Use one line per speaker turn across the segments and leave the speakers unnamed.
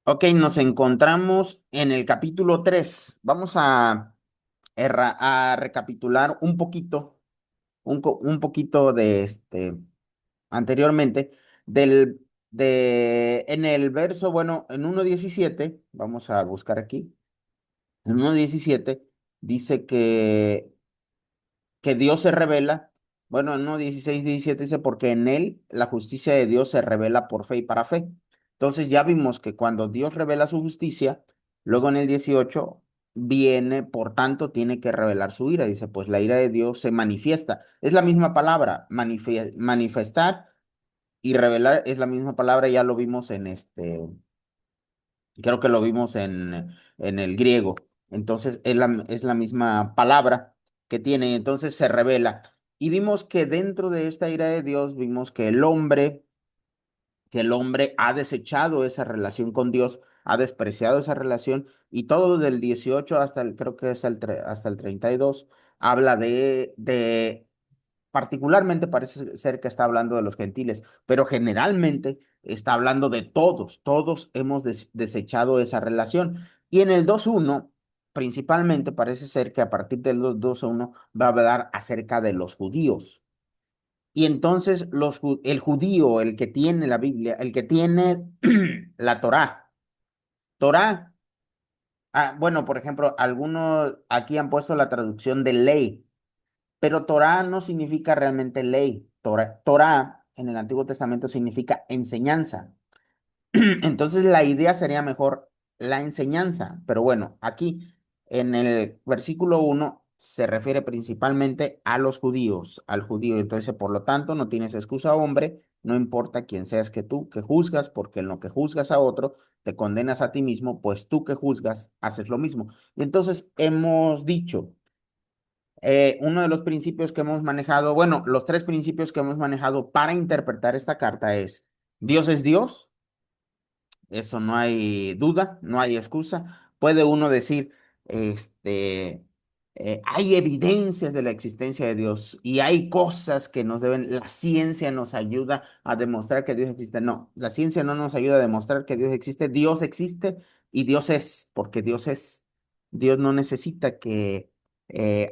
Ok, nos encontramos en el capítulo 3. Vamos a recapitular un poquito, un poquito de anteriormente, en el verso, bueno, en 1:17, vamos a buscar aquí, en 1:17 dice que Dios se revela, bueno, en 1:16, 17 dice, porque en él la justicia de Dios se revela por fe y para fe. Entonces ya vimos que cuando Dios revela su justicia, luego en el 18 viene, por tanto, tiene que revelar su ira. Dice, pues la ira de Dios se manifiesta. Es la misma palabra, manifestar y revelar es la misma palabra, ya lo vimos creo que lo vimos en el griego. Entonces es la misma palabra que tiene, entonces se revela. Y vimos que dentro de esta ira de Dios, vimos que el hombre ha desechado esa relación con Dios, ha despreciado esa relación, y todo del 18 hasta creo que es hasta el 32 habla de particularmente parece ser que está hablando de los gentiles, pero generalmente está hablando de todos. Todos hemos desechado esa relación. Y en el 2:1, principalmente parece ser que a partir del 2:1 va a hablar acerca de los judíos. Y entonces el judío, el que tiene la Biblia, el que tiene la Torá, bueno, por ejemplo, algunos aquí han puesto la traducción de ley. Pero Torah no significa realmente ley. Torah en el Antiguo Testamento significa enseñanza. Entonces la idea sería mejor la enseñanza. Pero bueno, aquí en el versículo 1 se refiere principalmente a los judíos, al judío. Entonces, por lo tanto, no tienes excusa, hombre, no importa quién seas que tú, que juzgas, porque en lo que juzgas a otro, te condenas a ti mismo, pues tú que juzgas, haces lo mismo. Y entonces hemos dicho uno de los principios que hemos manejado, bueno, los tres principios que hemos manejado para interpretar esta carta es Dios, eso no hay duda, no hay excusa. Puede uno decir, este, hay evidencias de la existencia de Dios y hay cosas que la ciencia nos ayuda a demostrar que Dios existe. No, la ciencia no nos ayuda a demostrar que Dios existe y Dios es, porque Dios es. Dios no necesita que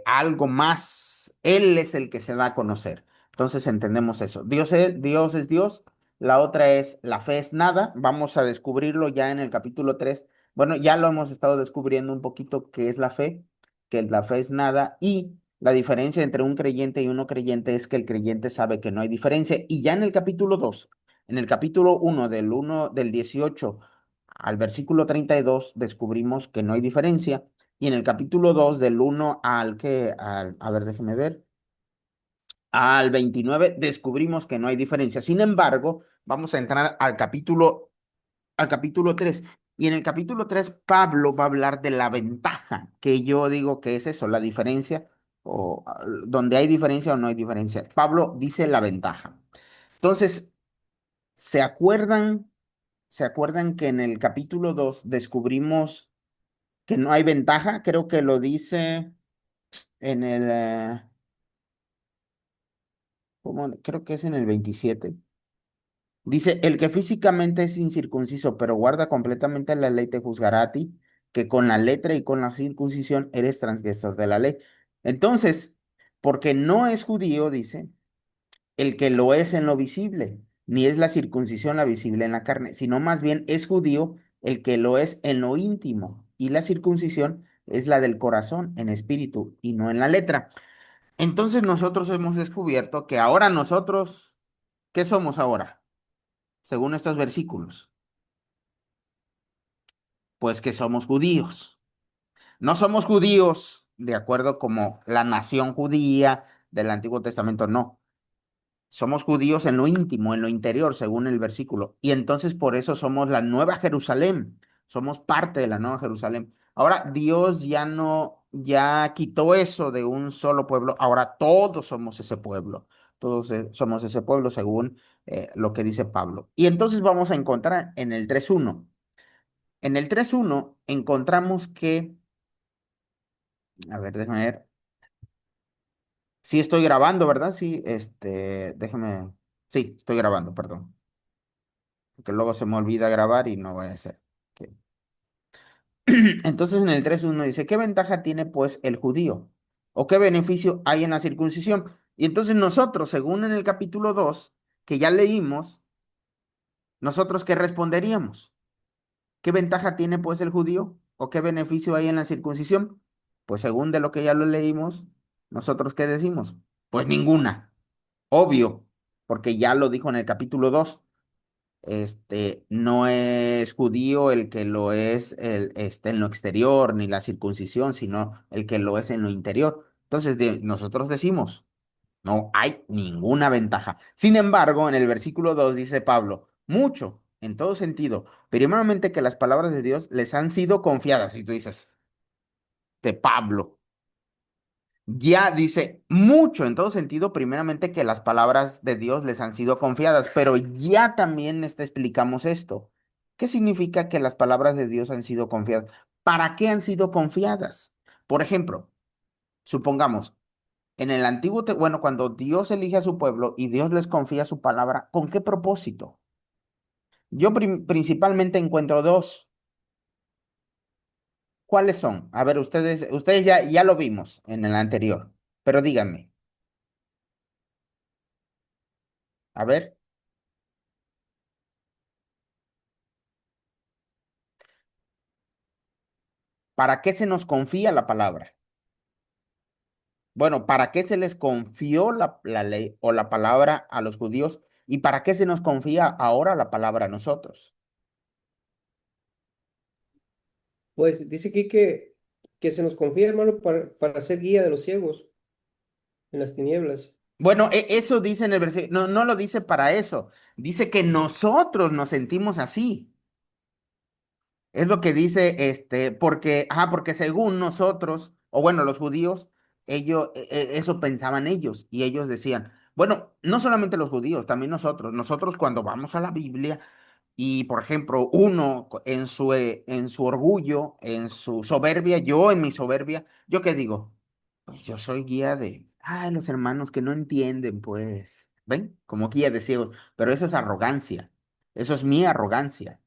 algo más, Él es el que se da a conocer. Entonces entendemos eso. Dios es Dios. La otra es la fe es nada. Vamos a descubrirlo ya en el capítulo 3. Bueno, ya lo hemos estado descubriendo un poquito qué es la fe, que la fe es nada y la diferencia entre un creyente y un no creyente es que el creyente sabe que no hay diferencia. Y ya en el capítulo 2, en el capítulo 1 del 18 al versículo 32 descubrimos que no hay diferencia. Y en el capítulo 2 del 1 a ver, déjeme ver, al 29 descubrimos que no hay diferencia. Sin embargo, vamos a entrar al capítulo 3. Y en el capítulo 3 Pablo va a hablar de la ventaja, que yo digo que es eso, la diferencia, o donde hay diferencia o no hay diferencia. Pablo dice la ventaja. Entonces, ¿se acuerdan? ¿Se acuerdan que en el capítulo 2 descubrimos que no hay ventaja? Creo que lo dice en creo que es en el 27. Dice, el que físicamente es incircunciso, pero guarda completamente la ley, te juzgará a ti, que con la letra y con la circuncisión eres transgresor de la ley. Entonces, porque no es judío, dice, el que lo es en lo visible, ni es la circuncisión la visible en la carne, sino más bien es judío el que lo es en lo íntimo, y la circuncisión es la del corazón, en espíritu, y no en la letra. Entonces nosotros hemos descubierto que ahora nosotros, ¿qué somos ahora? Según estos versículos, pues que somos judíos. No somos judíos de acuerdo como la nación judía del Antiguo Testamento, no. Somos judíos en lo íntimo, en lo interior, según el versículo. Y entonces por eso somos la nueva Jerusalén. Somos parte de la nueva Jerusalén. Ahora Dios ya no, ya quitó eso de un solo pueblo. Ahora todos somos ese pueblo. Todos somos ese pueblo según lo que dice Pablo. Y entonces vamos a encontrar en el 3:1. En el 3:1 encontramos que, a ver, déjame ver. Sí estoy grabando, ¿verdad? Sí, déjeme. Sí, estoy grabando, perdón. Porque luego se me olvida grabar y no va a ser. Ok. Entonces en el 3:1 dice, ¿qué ventaja tiene pues el judío? ¿O qué beneficio hay en la circuncisión? Y entonces nosotros, según en el capítulo 2 que ya leímos, nosotros ¿qué responderíamos? ¿Qué ventaja tiene pues el judío? ¿O qué beneficio hay en la circuncisión? Pues según de lo que ya lo leímos, nosotros ¿qué decimos? Pues ninguna, obvio, porque ya lo dijo en el capítulo 2. No es judío el que lo es en lo exterior, ni la circuncisión, sino el que lo es en lo interior. Entonces, nosotros decimos, no hay ninguna ventaja. Sin embargo, en el versículo 2 dice Pablo, mucho, en todo sentido, primeramente que las palabras de Dios les han sido confiadas. Y tú dices, de Pablo. Ya dice mucho en todo sentido, primeramente que las palabras de Dios les han sido confiadas, pero ya también explicamos esto. ¿Qué significa que las palabras de Dios han sido confiadas? ¿Para qué han sido confiadas? Por ejemplo, supongamos, en el bueno, cuando Dios elige a su pueblo y Dios les confía su palabra, ¿con qué propósito? Yo principalmente encuentro dos. ¿Cuáles son? A ver, ustedes ya lo vimos en el anterior, pero díganme, a ver. ¿Para qué se nos confía la palabra? Bueno, ¿para qué se les confió la ley o la palabra a los judíos? ¿Y para qué se nos confía ahora la palabra a nosotros?
Pues dice aquí que se nos confía, hermano, para ser guía de los ciegos en las tinieblas.
Bueno, eso dice en el versículo, no, no lo dice para eso, dice que nosotros nos sentimos así. Es lo que dice, porque según nosotros, o bueno, los judíos, eso pensaban ellos, y ellos decían, bueno, no solamente los judíos, también nosotros cuando vamos a la Biblia, y por ejemplo, uno en su orgullo, en su soberbia, yo en mi soberbia, ¿yo qué digo? Pues yo soy guía los hermanos que no entienden, pues, ¿ven? Como guía de ciegos, pero eso es arrogancia, eso es mi arrogancia,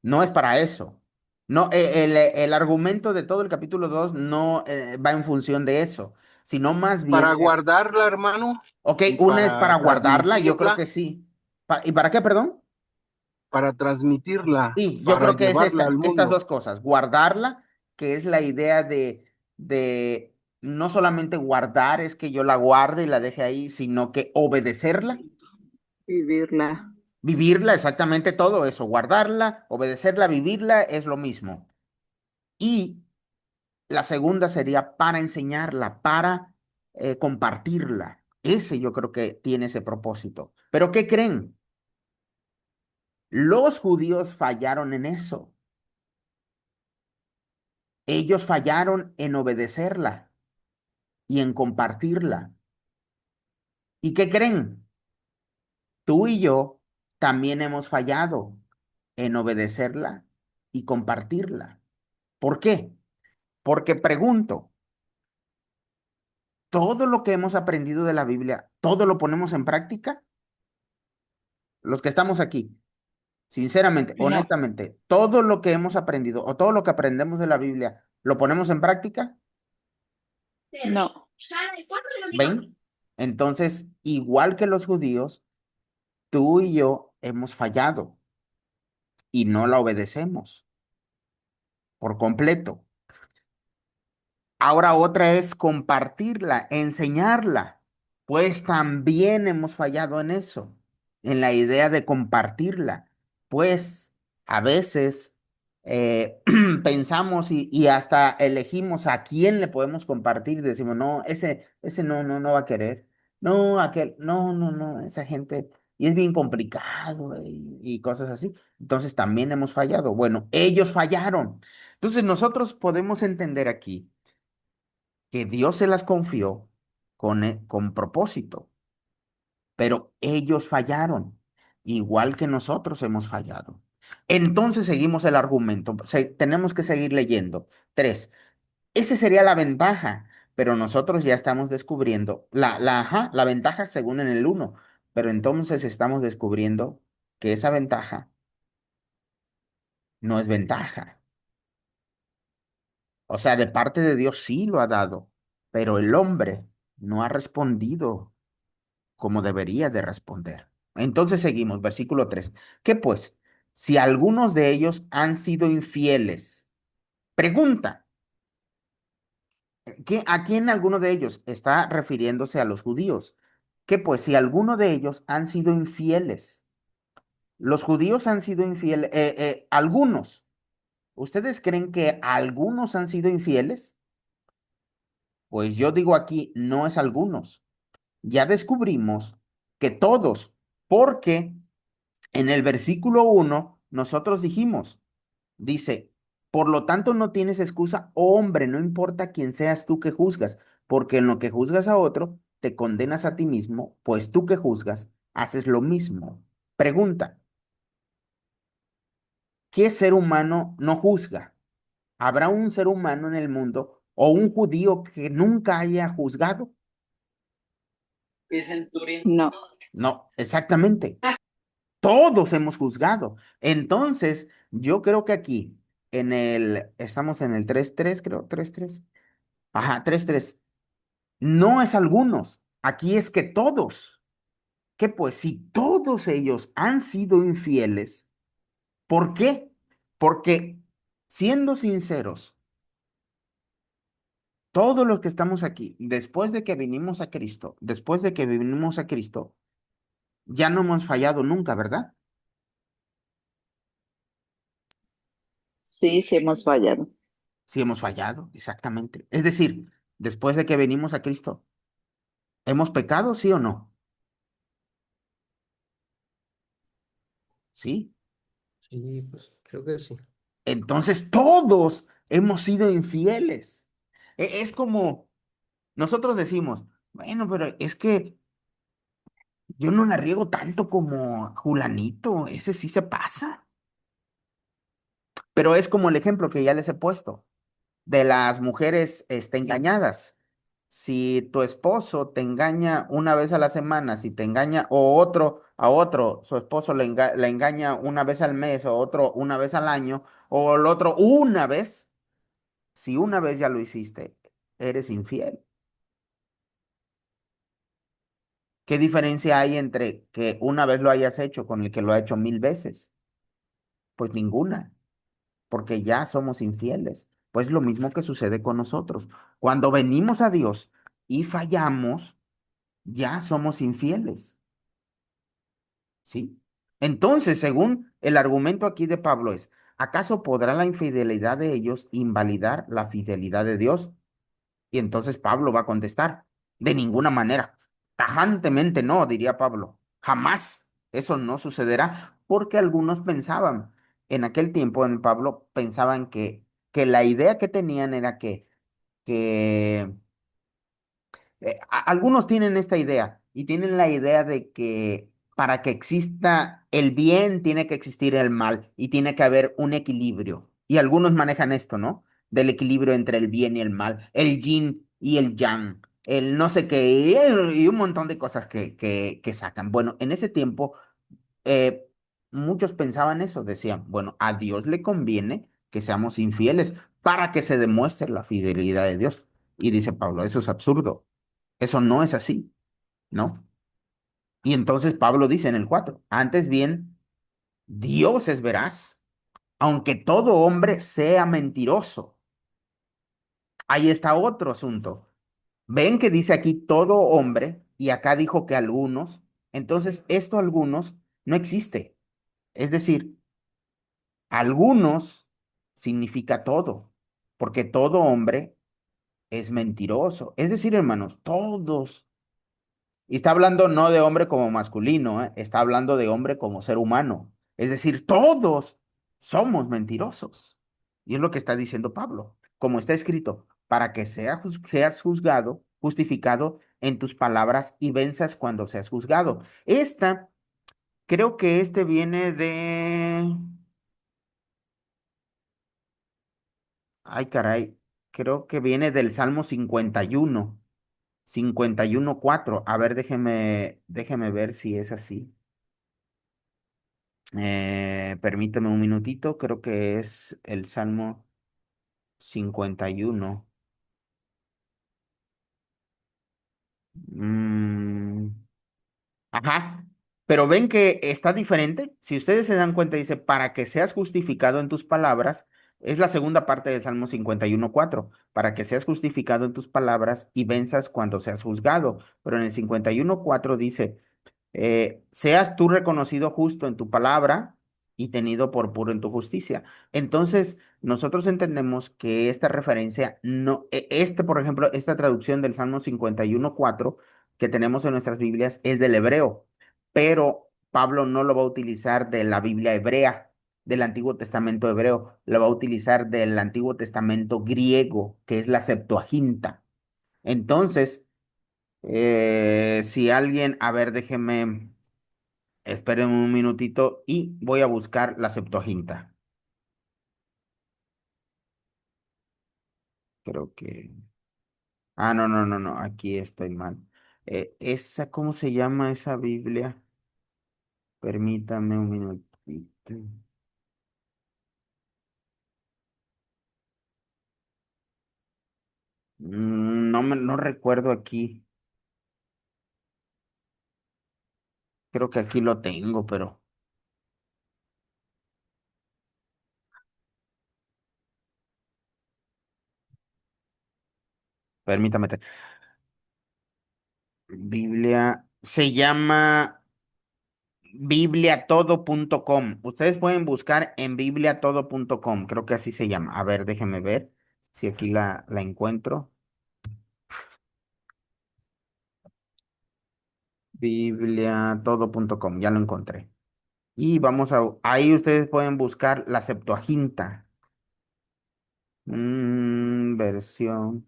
no es para eso. No, el argumento de todo el capítulo 2 no va en función de eso, sino más bien,
Para guardarla, hermano,
ok,
y
una es para
para
guardarla, yo creo
transmitirla,
que sí. ¿Y para qué, perdón?
para transmitirla,
Sí, yo
para
creo que es
llevarla al
estas
mundo.
dos cosas, guardarla, que es la idea de no solamente guardar, es que yo la guarde y la deje ahí, sino que obedecerla,
Vivirla.
vivirla, exactamente todo eso, guardarla, obedecerla, vivirla, es lo mismo. Y la segunda sería para enseñarla, para compartirla. Ese yo creo que tiene ese propósito. Pero ¿qué creen? Los judíos fallaron en eso. Ellos fallaron en obedecerla y en compartirla. ¿Y qué creen? Tú y yo también hemos fallado en obedecerla y compartirla. ¿Por qué? Porque pregunto, ¿todo lo que hemos aprendido de la Biblia, todo lo ponemos en práctica? Los que estamos aquí, sinceramente,
No,
honestamente, todo lo que hemos aprendido o todo lo que aprendemos de la Biblia, ¿lo ponemos en práctica?
no.
¿Ven? Entonces, igual que los judíos, tú y yo hemos fallado y no la obedecemos por completo. Ahora otra es compartirla, enseñarla, pues también hemos fallado en eso, en la idea de compartirla, pues a veces pensamos y hasta elegimos a quién le podemos compartir, decimos, no, ese no va a querer, no, aquel, no, esa gente, y es bien complicado y cosas así. Entonces también hemos fallado. Bueno, ellos fallaron. Entonces nosotros podemos entender aquí que Dios se las confió con propósito, pero ellos fallaron, igual que nosotros hemos fallado. Entonces seguimos el argumento, tenemos que seguir leyendo. Tres, esa sería la ventaja, pero nosotros ya estamos descubriendo la ventaja según en el uno, pero entonces estamos descubriendo que esa ventaja no es ventaja. O sea, de parte de Dios sí lo ha dado, pero el hombre no ha respondido como debería de responder. Entonces seguimos, versículo 3. ¿Qué pues? Si algunos de ellos han sido infieles, pregunta, ¿a quién alguno de ellos? Está refiriéndose a los judíos. ¿Qué pues? Si alguno de ellos han sido infieles, los judíos han sido infieles, algunos. ¿Ustedes creen que algunos han sido infieles? Pues yo digo aquí, no es algunos. Ya descubrimos que todos, porque en el versículo 1 nosotros dijimos, dice, por lo tanto no tienes excusa, oh hombre, no importa quién seas tú que juzgas, porque en lo que juzgas a otro, te condenas a ti mismo, pues tú que juzgas, haces lo mismo. Pregunta, ¿qué ser humano no juzga? ¿Habrá un ser humano en el mundo o un judío que nunca haya juzgado?
No.
No, exactamente. Todos hemos juzgado. Entonces, yo creo que aquí, estamos en el 3-3, creo, 3-3. Ajá, 3-3. No es algunos, aquí es que todos. Que pues si todos ellos han sido infieles, ¿por qué? Porque, siendo sinceros, todos los que estamos aquí, después de que vinimos a Cristo, después de que vinimos a Cristo, ya no hemos fallado nunca, ¿verdad?
Sí, sí hemos fallado.
Sí hemos fallado, exactamente. Es decir, después de que venimos a Cristo, ¿hemos pecado, sí o no? Sí.
Sí, pues creo que sí.
Entonces todos hemos sido infieles. Es como nosotros decimos, bueno, pero es que yo no la riego tanto como Julanito, ese sí se pasa. Pero es como el ejemplo que ya les he puesto de las mujeres engañadas. Si tu esposo te engaña una vez a la semana, si te engaña o otro a otro, su esposo le engaña una vez al mes o otro una vez al año o el otro una vez, si una vez ya lo hiciste, eres infiel. ¿Qué diferencia hay entre que una vez lo hayas hecho con el que lo ha hecho 1000 veces? Pues ninguna, porque ya somos infieles. Pues lo mismo que sucede con nosotros. Cuando venimos a Dios y fallamos, ya somos infieles, ¿sí? Entonces, según el argumento aquí de Pablo es, ¿acaso podrá la infidelidad de ellos invalidar la fidelidad de Dios? Y entonces Pablo va a contestar, de ninguna manera, tajantemente no, diría Pablo, jamás eso no sucederá, porque algunos pensaban, en aquel tiempo en Pablo pensaban que la idea que tenían era que algunos tienen esta idea y tienen la idea de que para que exista el bien tiene que existir el mal y tiene que haber un equilibrio. Y algunos manejan esto, ¿no? Del equilibrio entre el bien y el mal, el yin y el yang, el no sé qué, y un montón de cosas que sacan. Bueno, en ese tiempo eh, muchos pensaban eso, decían, bueno, a Dios le conviene que seamos infieles para que se demuestre la fidelidad de Dios. Y dice Pablo, eso es absurdo. Eso no es así, ¿no? Y entonces Pablo dice en el 4 antes bien, Dios es veraz, aunque todo hombre sea mentiroso. Ahí está otro asunto. Ven que dice aquí todo hombre y acá dijo que algunos, entonces esto algunos no existe. Es decir, algunos significa todo, porque todo hombre es mentiroso. Es decir, hermanos, todos. Y está hablando no de hombre como masculino, ¿eh? Está hablando de hombre como ser humano. Es decir, todos somos mentirosos. Y es lo que está diciendo Pablo. Como está escrito, para que seas juzgado, justificado en tus palabras y venzas cuando seas juzgado. Creo que este viene de... Ay, caray. creo que viene del Salmo 51, 51:4. A ver, déjeme ver si es así. Permíteme un minutito, creo que es el Salmo 51. Mm, ajá, pero ven que está diferente. Si ustedes se dan cuenta, dice, para que seas justificado en tus palabras, es la segunda parte del Salmo 51:4, para que seas justificado en tus palabras y venzas cuando seas juzgado. Pero en el 51:4 dice, seas tú reconocido justo en tu palabra y tenido por puro en tu justicia. Entonces, nosotros entendemos que esta referencia, no, por ejemplo, esta traducción del Salmo 51:4 que tenemos en nuestras Biblias es del hebreo, pero Pablo no lo va a utilizar de la Biblia hebrea, del Antiguo Testamento hebreo, lo va a utilizar del Antiguo Testamento griego, que es la Septuaginta. Entonces, si alguien, a ver, espérenme un minutito y voy a buscar la Septuaginta. Creo que, no, no, no, no, aquí estoy mal. ¿Cómo se llama esa Biblia? Permítame un minutito. No recuerdo aquí. Creo que aquí lo tengo, pero permítame. Biblia se llama bibliatodo.com. Ustedes pueden buscar en bibliatodo.com. Creo que así se llama. A ver, déjenme ver si aquí la encuentro. Bibliatodo.com. Ya lo encontré. Y ahí ustedes pueden buscar la Septuaginta. Versión.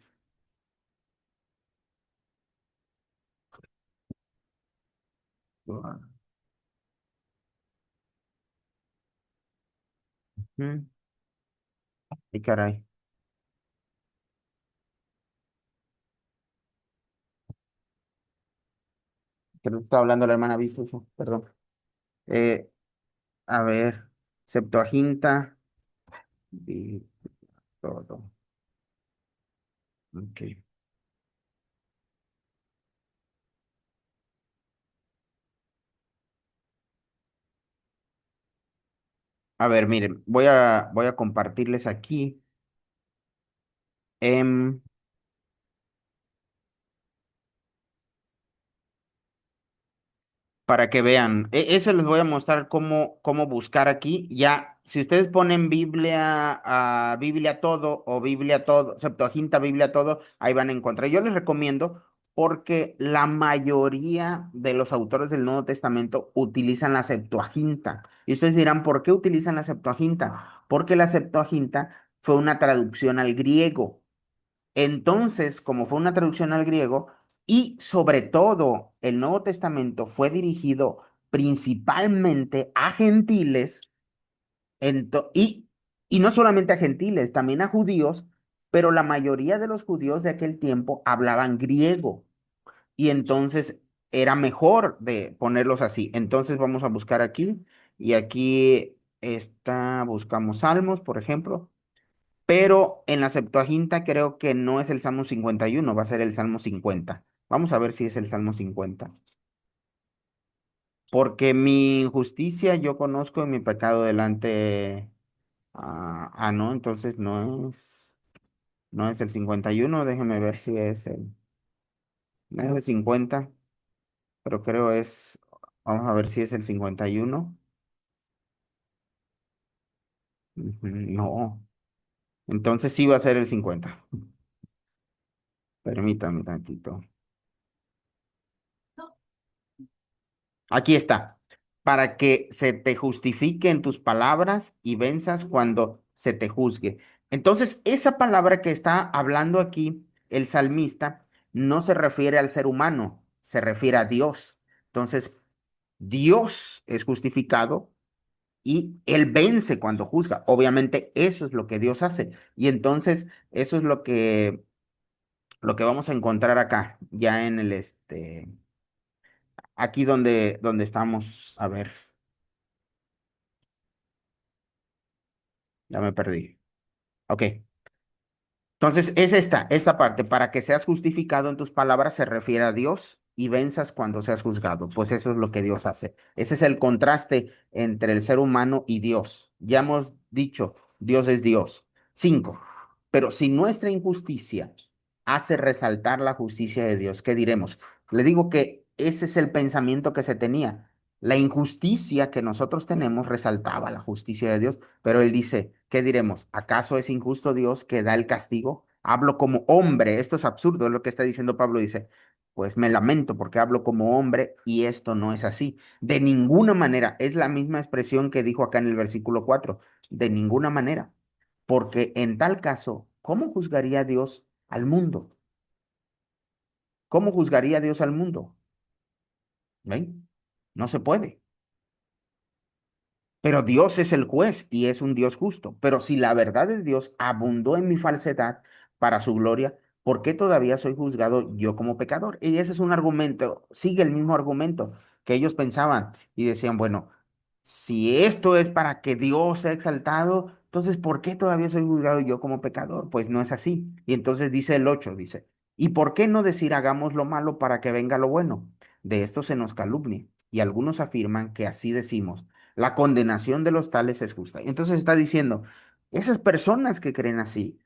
Mm, y caray. Creo que está hablando la hermana Bíblia, perdón. Eh, a ver, Septuaginta. Y todo. Ok. A ver, miren, voy a compartirles aquí. em, para que vean. Eso les voy a mostrar cómo buscar aquí. Ya, si ustedes ponen Biblia todo o Biblia todo, Septuaginta, Biblia todo, ahí van a encontrar. Yo les recomiendo porque la mayoría de los autores del Nuevo Testamento utilizan la Septuaginta. Y ustedes dirán, ¿por qué utilizan la Septuaginta? Porque la Septuaginta fue una traducción al griego. Entonces, como fue una traducción al griego, y sobre todo el Nuevo Testamento fue dirigido principalmente a gentiles, ento- y, y no solamente a gentiles, también a judíos, pero la mayoría de los judíos de aquel tiempo hablaban griego, y entonces era mejor de ponerlos así. Entonces vamos a buscar aquí, y aquí buscamos Salmos, por ejemplo. Pero en la Septuaginta creo que no es el Salmo 51, va a ser el Salmo 50. Vamos a ver si es el Salmo 50. Porque mi injusticia yo conozco y mi pecado delante. No, entonces no es el 51. Déjeme ver si no es el 50, pero creo es. Vamos a ver si es el 51. Ujú, no, entonces sí va a ser el 50. Permítame tantito. Aquí está, para que se te justifique en tus palabras y venzas cuando se te juzgue. Entonces, esa palabra que está hablando aquí el salmista no se refiere al ser humano, se refiere a Dios. Entonces, Dios es justificado y Él vence cuando juzga. Obviamente eso es lo que Dios hace. Y entonces eso es lo que vamos a encontrar acá, ya en aquí donde estamos. A ver, ya me perdí. Ok. Entonces, es esta parte, para que seas justificado en tus palabras se refiere a Dios y venzas cuando seas juzgado. Pues eso es lo que Dios hace. Ese es el contraste entre el ser humano y Dios. Ya hemos dicho, Dios es Dios. Cinco. Pero si nuestra injusticia hace resaltar la justicia de Dios, ¿qué diremos? Le digo que ese es el pensamiento que se tenía. La injusticia que nosotros tenemos resaltaba la justicia de Dios. Pero él dice, ¿qué diremos? ¿Acaso es injusto Dios que da el castigo? Hablo como hombre, esto es absurdo, es lo que está diciendo Pablo, dice, pues me lamento porque hablo como hombre y esto no es así. De ninguna manera, es la misma expresión que dijo acá en el versículo 4. De ninguna manera, porque en tal caso, ¿cómo juzgaría Dios al mundo? ¿Cómo juzgaría Dios al mundo? ¿Ven? No se puede. Pero Dios es el juez y es un Dios justo. Pero si la verdad de Dios abundó en mi falsedad para su gloria, ¿por qué todavía soy juzgado yo como pecador? Y ese es un argumento, sigue el mismo argumento que ellos pensaban y decían, bueno, si esto es para que Dios sea exaltado, entonces ¿por qué todavía soy juzgado yo como pecador? Pues no es así. Y entonces dice el 8 dice, ¿y por qué no decir hagamos lo malo para que venga lo bueno? De esto se nos calumnia. Y algunos afirman que así decimos la condenación de los tales es justa. Entonces está diciendo, esas personas que creen así,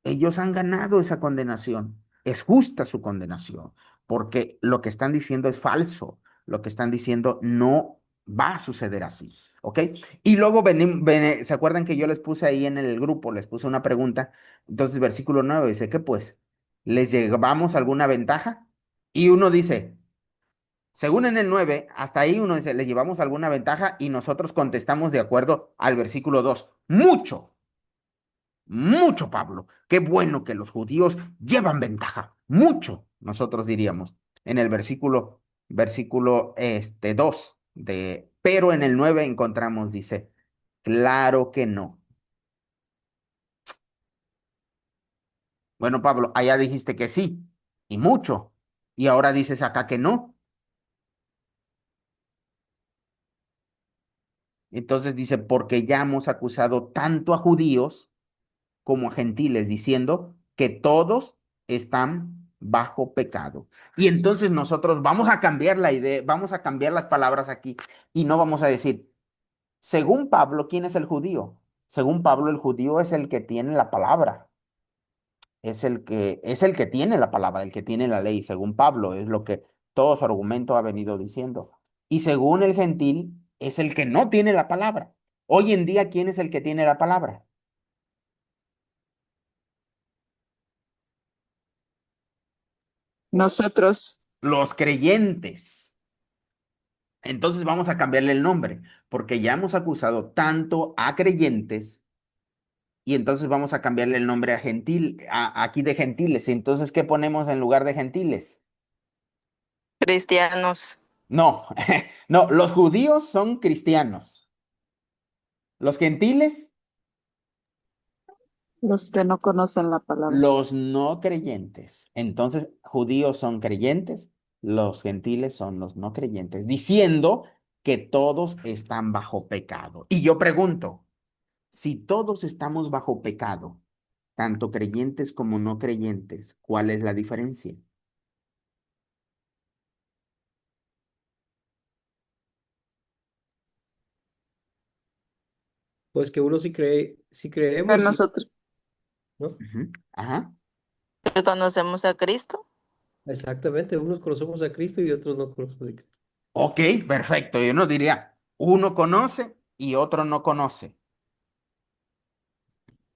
ellos han ganado esa condenación. Es justa su condenación, porque lo que están diciendo es falso. Lo que están diciendo no va a suceder así. ¿Ok? Y luego ¿se acuerdan que yo les puse ahí en el grupo, les puse una pregunta? Entonces, versículo 9 dice, ¿qué pues? ¿Les llevamos alguna ventaja? Y uno dice, según en el 9 hasta ahí uno dice, le llevamos alguna ventaja y nosotros contestamos de acuerdo al versículo 2 mucho, mucho, Pablo. Qué bueno que los judíos llevan ventaja. Mucho, nosotros diríamos. En el versículo 2 pero en el 9 encontramos, dice, claro que no. Bueno, Pablo, allá dijiste que sí, y mucho, y ahora dices acá que no. Entonces dice, porque ya hemos acusado tanto a judíos como a gentiles, diciendo que todos están bajo pecado. Y entonces nosotros vamos a cambiar la idea, vamos a cambiar las palabras aquí y no vamos a decir, según Pablo, ¿quién es el judío? Según Pablo, el judío es el que tiene la palabra, es el que tiene la palabra, el que tiene la ley, según Pablo, es lo que todo su argumento ha venido diciendo. Y según el gentil, es el que no tiene la palabra. Hoy en día, ¿quién es el que tiene la palabra?
Nosotros,
Los creyentes. Entonces vamos a cambiarle el nombre, porque ya hemos acusado tanto a creyentes y entonces vamos a cambiarle el nombre a aquí de gentiles. Entonces, ¿qué ponemos en lugar de gentiles?
Cristianos,
No, no, los judíos son cristianos. Los gentiles,
los que no conocen la palabra.
los no creyentes. Entonces, judíos son creyentes, los gentiles son los no creyentes, diciendo que todos están bajo pecado. Y yo pregunto, si todos estamos bajo pecado, tanto creyentes como no creyentes, ¿cuál es la diferencia?
Pues que uno sí cree, sí
Que
creemos, y,
nosotros,
¿no?
Ujú. Ajá.
que conocemos a Cristo.
Exactamente, unos conocemos a Cristo y otros no conocen a Cristo.
Ok, perfecto. Yo no diría, uno conoce y otro no conoce.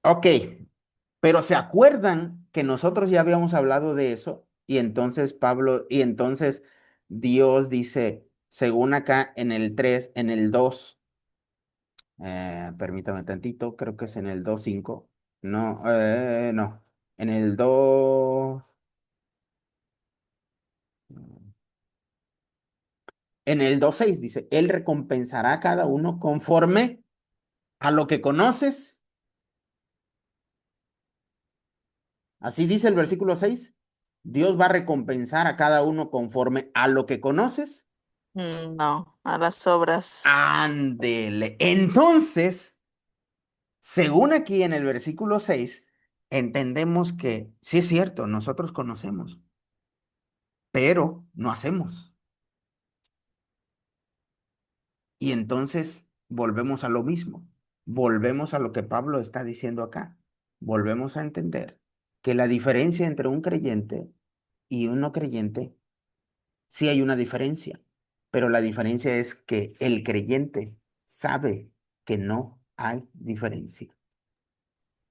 Ok, pero ¿se acuerdan que nosotros ya habíamos hablado de eso? Y entonces Dios dice, según acá en el 3 en el 2 permítame tantito, creo que es en el 2:5. No, no, en el 2. En el 2:6 dice, Él recompensará a cada uno conforme a lo que conoces. Así dice el versículo 6. Dios va a recompensar a cada uno conforme a lo que conoces.
No, a las obras.
Ándele. Entonces, según aquí en el versículo 6, entendemos que sí es cierto, nosotros conocemos, pero no hacemos. Y entonces volvemos a lo mismo, volvemos a lo que Pablo está diciendo acá, volvemos a entender que la diferencia entre un creyente y un no creyente, sí hay una diferencia, pero la diferencia es que el creyente sabe que no hay diferencia.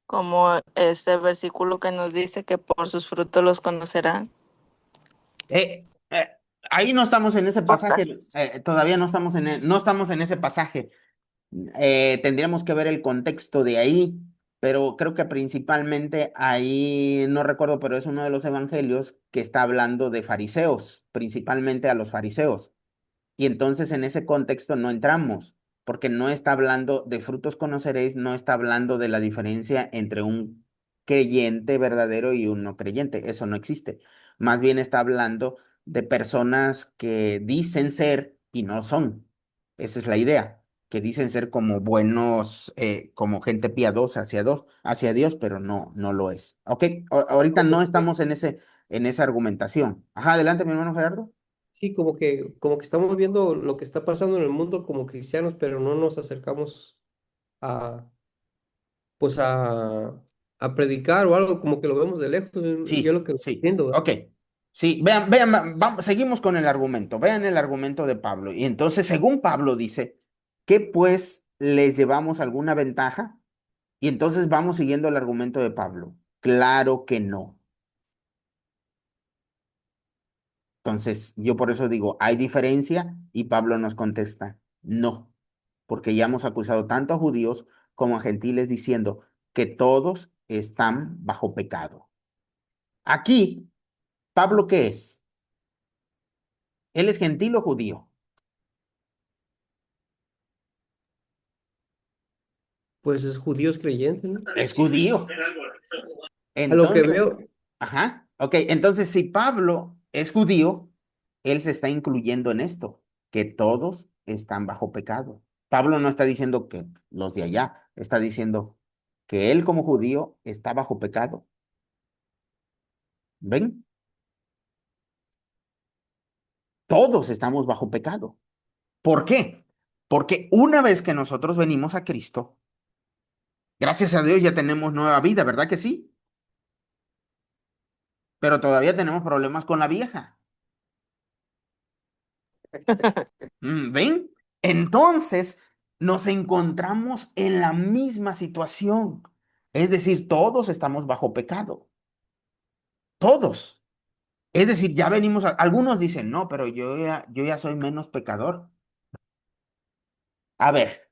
Como este versículo que nos dice que por sus frutos los conocerán.
Eh, eh, Ahí no estamos en ese pasaje,
Cosas.
todavía no estamos no estamos en ese pasaje. Tendríamos que ver el contexto de ahí, pero creo que principalmente ahí, no recuerdo, pero es uno de los evangelios que está hablando de fariseos, principalmente a los fariseos. Y entonces en ese contexto no entramos, porque no está hablando de frutos conoceréis, no está hablando de la diferencia entre un creyente verdadero y un no creyente. Eso no existe. Más bien está hablando de personas que dicen ser y no son. Esa es la idea, que dicen ser como buenos, como gente piadosa hacia Dios, pero no, no lo es. Ok, ahorita no estamos en esa argumentación. Ajá, adelante, mi hermano Gerardo.
Sí, como que estamos viendo lo que está pasando en el mundo como cristianos, pero no nos acercamos a, pues a predicar o algo, como que lo vemos de lejos. Yo
Sí,
lo que
sí,
entiendo, ¿verdad?
ok. Sí, vamos, seguimos con el argumento. Vean el argumento de Pablo. Y entonces, según Pablo dice, ¿qué pues les llevamos alguna ventaja? Y entonces vamos siguiendo el argumento de Pablo. Claro que no. Entonces, yo por eso digo, ¿hay diferencia? Y Pablo nos contesta, no, porque ya hemos acusado tanto a judíos como a gentiles diciendo que todos están bajo pecado. Aquí, ¿Pablo qué es? ¿Él es gentil o judío?
Pues es judíos creyentes, ¿no?
Es judío.
A lo que
Entonces,
veo,
ajá, ok, entonces si Pablo es judío, él se está incluyendo en esto, que todos están bajo pecado. Pablo no está diciendo que los de allá, está diciendo que él como judío está bajo pecado. ¿Ven? Todos estamos bajo pecado. ¿Por qué? Porque una vez que nosotros venimos a Cristo, gracias a Dios ya tenemos nueva vida, ¿verdad que sí? Pero todavía tenemos problemas con la vieja. ¿Ven? Entonces nos encontramos en la misma situación. Es decir, todos estamos bajo pecado. Todos. Es decir, ya venimos algunos dicen, no, pero yo ya soy menos pecador. A ver,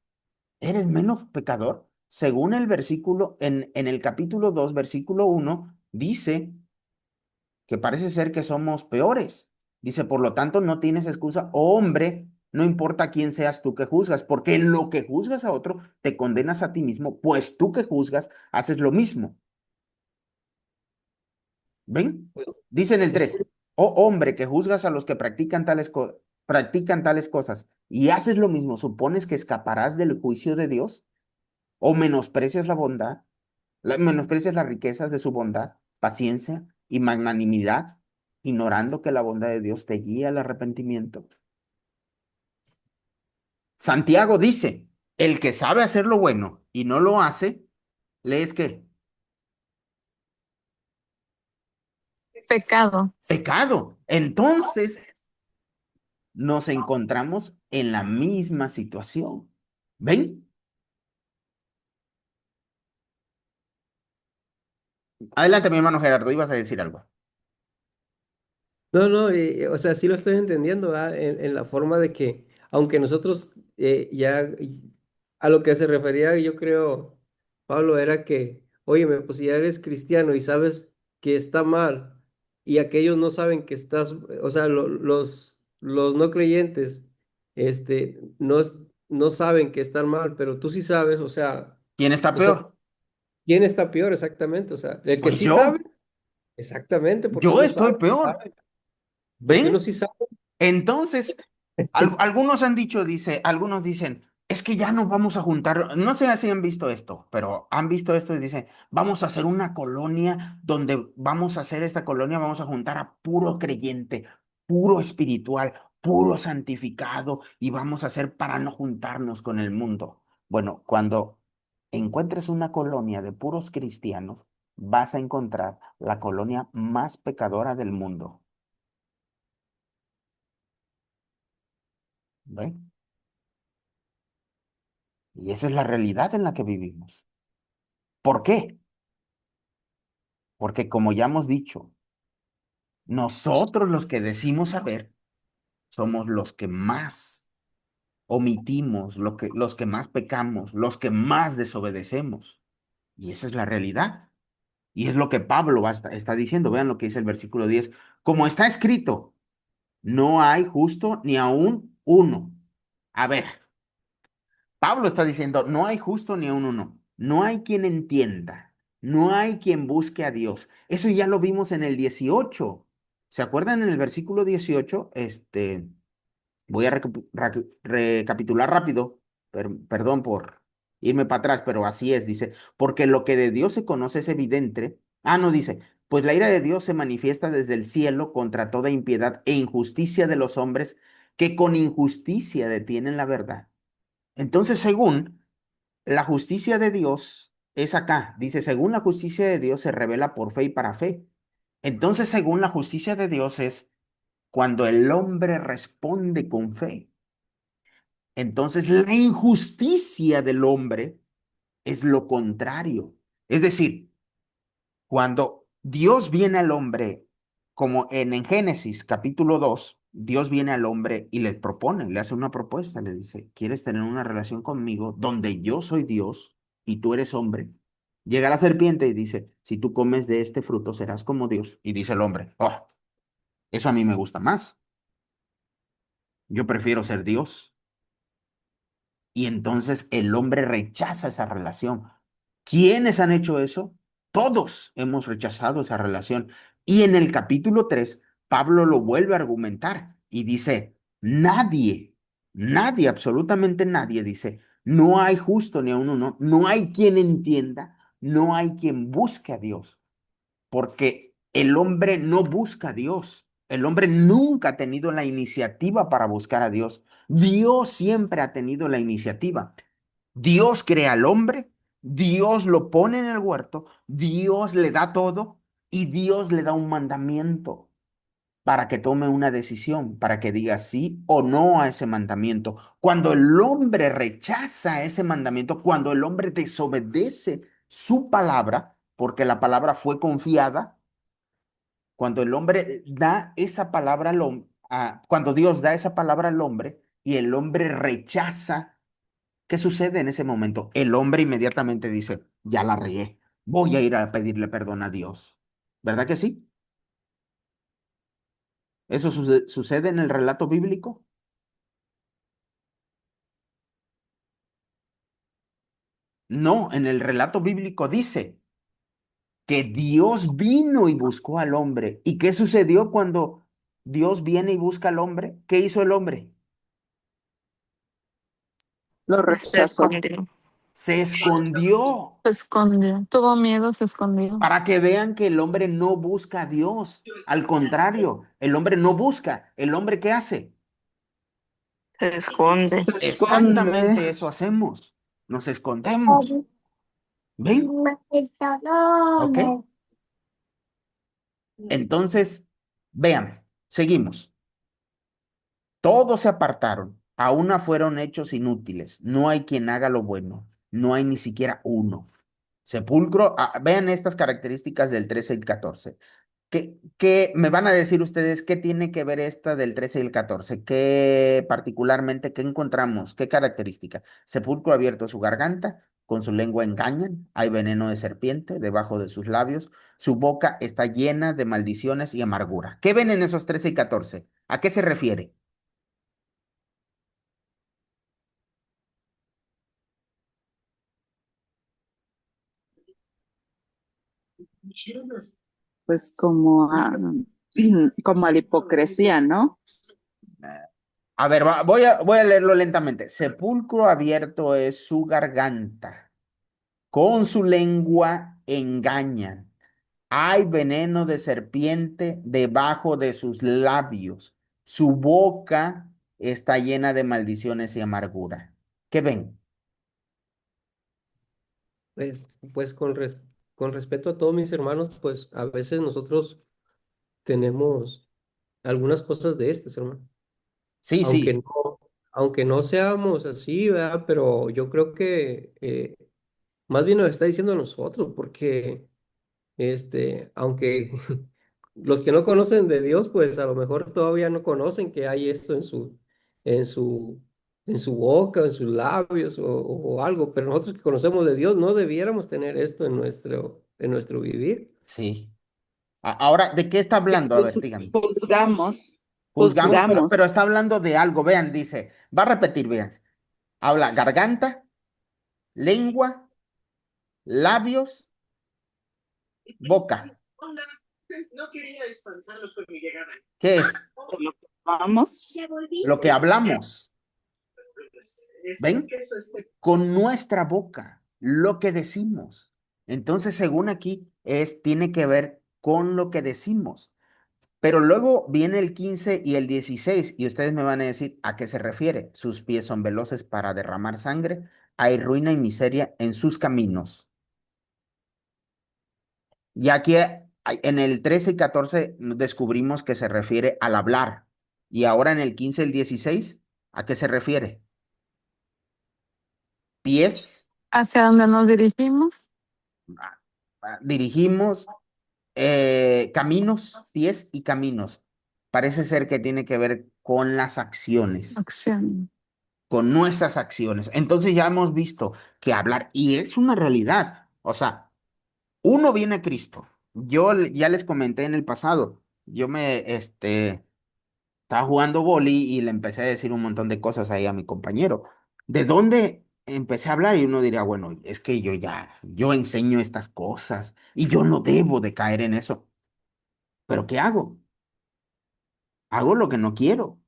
¿eres menos pecador? Según el versículo, en el capítulo 2 versículo 1 dice que parece ser que somos peores. Dice, por lo tanto, no tienes excusa, oh, hombre, no importa quién seas tú que juzgas, porque en lo que juzgas a otro, te condenas a ti mismo, pues tú que juzgas, haces lo mismo. ¿Ven?
pues,
Dice en el
es
3, oh hombre, que juzgas a los que practican tales cosas y haces lo mismo, ¿supones que escaparás del juicio de Dios? ¿O menosprecias la bondad? Menosprecias las riquezas de su bondad, paciencia y magnanimidad, ignorando que la bondad de Dios te guía al arrepentimiento. Santiago dice, el que sabe hacer lo bueno y no lo hace, ¿lees qué?
Pecado.
Pecado. Entonces nos encontramos en la misma situación. ¿Ven? Adelante, mi hermano Gerardo, ibas a decir algo.
No, no, o sea, sí lo estoy entendiendo, ¿verdad? En la forma de que, aunque nosotros a lo que se refería, yo creo, Pablo, era que, óyeme, pues si ya eres cristiano y sabes que está mal, y aquellos no saben que estás, o sea, los no creyentes no, no saben que están mal, pero tú sí sabes,
¿Quién está
o sea,
peor?
¿quién está peor exactamente? O sea, el que
Pues
sí sabe,
yo,
exactamente, porque
yo
uno
estoy
sabe,
peor.
porque uno
¿Ven?
sí sabe.
Entonces, algunos han dicho, algunos dicen, es que ya nos vamos a juntar, no sé si han visto esto, pero han visto esto y dicen, vamos a hacer una colonia donde vamos a hacer esta colonia, vamos a juntar a puro creyente, puro espiritual, puro santificado y vamos a hacer para no juntarnos con el mundo. Bueno, cuando encuentres una colonia de puros cristianos, vas a encontrar la colonia más pecadora del mundo. ¿Ven? Y esa es la realidad en la que vivimos. ¿Por qué? Porque como ya hemos dicho, nosotros los que decimos saber somos los que más omitimos, los que más pecamos, los que más desobedecemos. Y esa es la realidad. Y es lo que Pablo está diciendo. Vean lo que dice el versículo 10. Como está escrito, no hay justo ni aún uno. A ver, Pablo está diciendo, no hay justo ni aun uno, no hay quien entienda, no hay quien busque a Dios. Eso ya lo vimos en el 18. ¿Se acuerdan en el versículo 18? Voy a recapitular rápido, perdón por irme para atrás, pero así es, dice, porque lo que de Dios se conoce es evidente. Ah, no, dice, pues la ira de Dios se manifiesta desde el cielo contra toda impiedad e injusticia de los hombres que con injusticia detienen la verdad. Entonces, según la justicia de Dios es acá. Dice, según la justicia de Dios se revela por fe y para fe. Entonces, según la justicia de Dios es cuando el hombre responde con fe. Entonces, la injusticia del hombre es lo contrario. Es decir, cuando Dios viene al hombre, como en Génesis capítulo 2 Dios viene al hombre y le propone, le hace una propuesta, le dice, ¿quieres tener una relación conmigo donde yo soy Dios y tú eres hombre? Llega la serpiente y dice, si tú comes de este fruto serás como Dios. Y dice el hombre, oh, eso a mí me gusta más. Yo prefiero ser Dios. Y entonces el hombre rechaza esa relación. ¿Quiénes han hecho eso? Todos hemos rechazado esa relación. Y en el capítulo 3 Pablo lo vuelve a argumentar y dice, nadie, absolutamente nadie, dice, no hay justo ni a uno, no hay quien entienda, no hay quien busque a Dios porque el hombre no busca a Dios. El hombre nunca ha tenido la iniciativa para buscar a Dios. Dios siempre ha tenido la iniciativa. Dios crea al hombre, Dios lo pone en el huerto, Dios le da todo y Dios le da un mandamiento para que tome una decisión, para que diga sí o no a ese mandamiento. Cuando el hombre rechaza ese mandamiento, cuando el hombre desobedece su palabra, porque la palabra fue confiada, cuando el hombre da esa palabra cuando Dios da esa palabra al hombre y el hombre rechaza, ¿qué sucede en ese momento? El hombre inmediatamente dice, ya la regué, voy a ir a pedirle perdón a Dios. ¿Verdad que sí? ¿Eso sucede en el relato bíblico? No, en el relato bíblico dice que Dios vino y buscó al hombre. ¿Y qué sucedió cuando Dios viene y busca al hombre? ¿Qué hizo el hombre?
Lo
Se
rechazó.
escondió.
Se escondió
Se escondió. Tuvo miedo, se escondió.
para que vean que el hombre no busca a Dios. Al contrario, el hombre no busca. ¿El hombre qué hace?
Se esconde.
Se esconde.
Exactamente eso hacemos. Nos escondemos. ¿Ven? ¿Ok? Entonces, vean, seguimos. Todos se apartaron, a una fueron hechos inútiles. No hay quien haga lo bueno, no hay ni siquiera uno. Sepulcro, vean estas características del 13 y el 14. ¿Qué me van a decir ustedes qué tiene que ver esta del 13 y el 14? ¿Qué particularmente, qué encontramos? ¿Qué característica? Sepulcro abierto su garganta, con su lengua engañan, hay veneno de serpiente debajo de sus labios, su boca está llena de maldiciones y amargura. ¿Qué ven en esos 13 y 14? ¿A qué se refiere?
Pues como como a la hipocresía, ¿no?
A ver, voy a leerlo lentamente. Sepulcro abierto es su garganta, con su lengua engañan. Hay veneno de serpiente debajo de sus labios. Su boca está llena de maldiciones y amargura. ¿Qué ven?
Pues, pues con respeto a todos mis hermanos, pues a veces nosotros tenemos algunas cosas de estas, hermano.
Sí,
Aunque
sí,
no, aunque no seamos así, ¿verdad? Pero yo creo que más bien nos está diciendo a nosotros, porque aunque los que no conocen de Dios, pues a lo mejor todavía no conocen que hay esto en su, en su boca, en sus labios o algo, pero nosotros que conocemos de Dios no debiéramos tener esto en nuestro vivir.
sí. Ahora, ¿de qué está
Que
hablando? A ver, díganme.
juzgamos,
Juzgamos, pero
juzgamos.
está hablando de algo. Vean, dice, va a repetir, vean. Habla garganta, lengua, labios, boca. ¿Qué es?
De lo que vamos.
Lo que hablamos. ¿Ven? Con nuestra boca, lo que decimos. Entonces, según aquí, tiene que ver con lo que decimos. Pero luego viene el 15 y el 16 y ustedes me van a decir a qué se refiere. Sus pies son veloces para derramar sangre, hay ruina y miseria en sus caminos. Y aquí en el 13 y 14 descubrimos que se refiere al hablar. Y ahora en el 15 y el 16, ¿a qué se refiere? Pies,
¿Hacia dónde nos dirigimos?
dirigimos, caminos, pies y caminos. Parece ser que tiene que ver con las acciones,
Acción.
con nuestras acciones. Entonces ya hemos visto que hablar, y es una realidad, o sea, uno viene a Cristo. Ya les comenté en el pasado, estaba jugando boli y le empecé a decir un montón de cosas ahí a mi compañero. ¿De dónde empecé a hablar? Y uno diría, bueno, es que yo enseño estas cosas y yo no debo de caer en eso. ¿Pero qué hago? Hago lo que no quiero.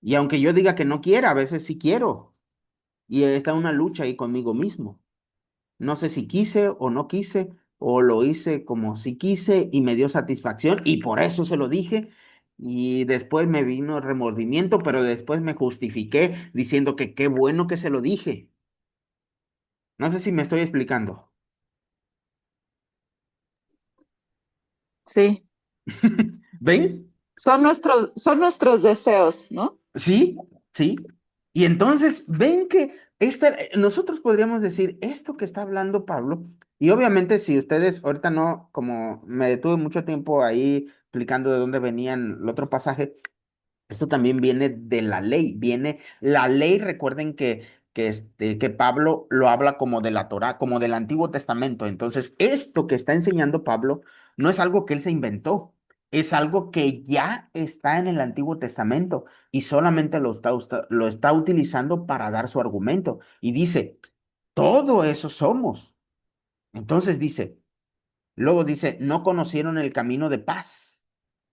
Y aunque yo diga que no quiera, a veces sí quiero. Y está una lucha ahí conmigo mismo. No sé si quise o no quise, o lo hice como si quise y me dio satisfacción y por eso se lo dije. Y después me vino el remordimiento, pero después me justifiqué diciendo que qué bueno que se lo dije. No sé si me estoy explicando.
Sí,
¿Ven?
son nuestros deseos, ¿no?
Sí, sí. Y entonces, ven que nosotros podríamos decir esto que está hablando Pablo, y obviamente si ustedes ahorita no, como me detuve mucho tiempo ahí explicando de dónde venían el otro pasaje, esto también viene de la ley, la ley, recuerden que Pablo lo habla como de la Torá, como del Antiguo Testamento. Entonces, esto que está enseñando Pablo no es algo que él se inventó, es algo que ya está en el Antiguo Testamento y solamente lo está utilizando para dar su argumento. Y dice, todo eso somos. Entonces luego dice, no conocieron el camino de paz.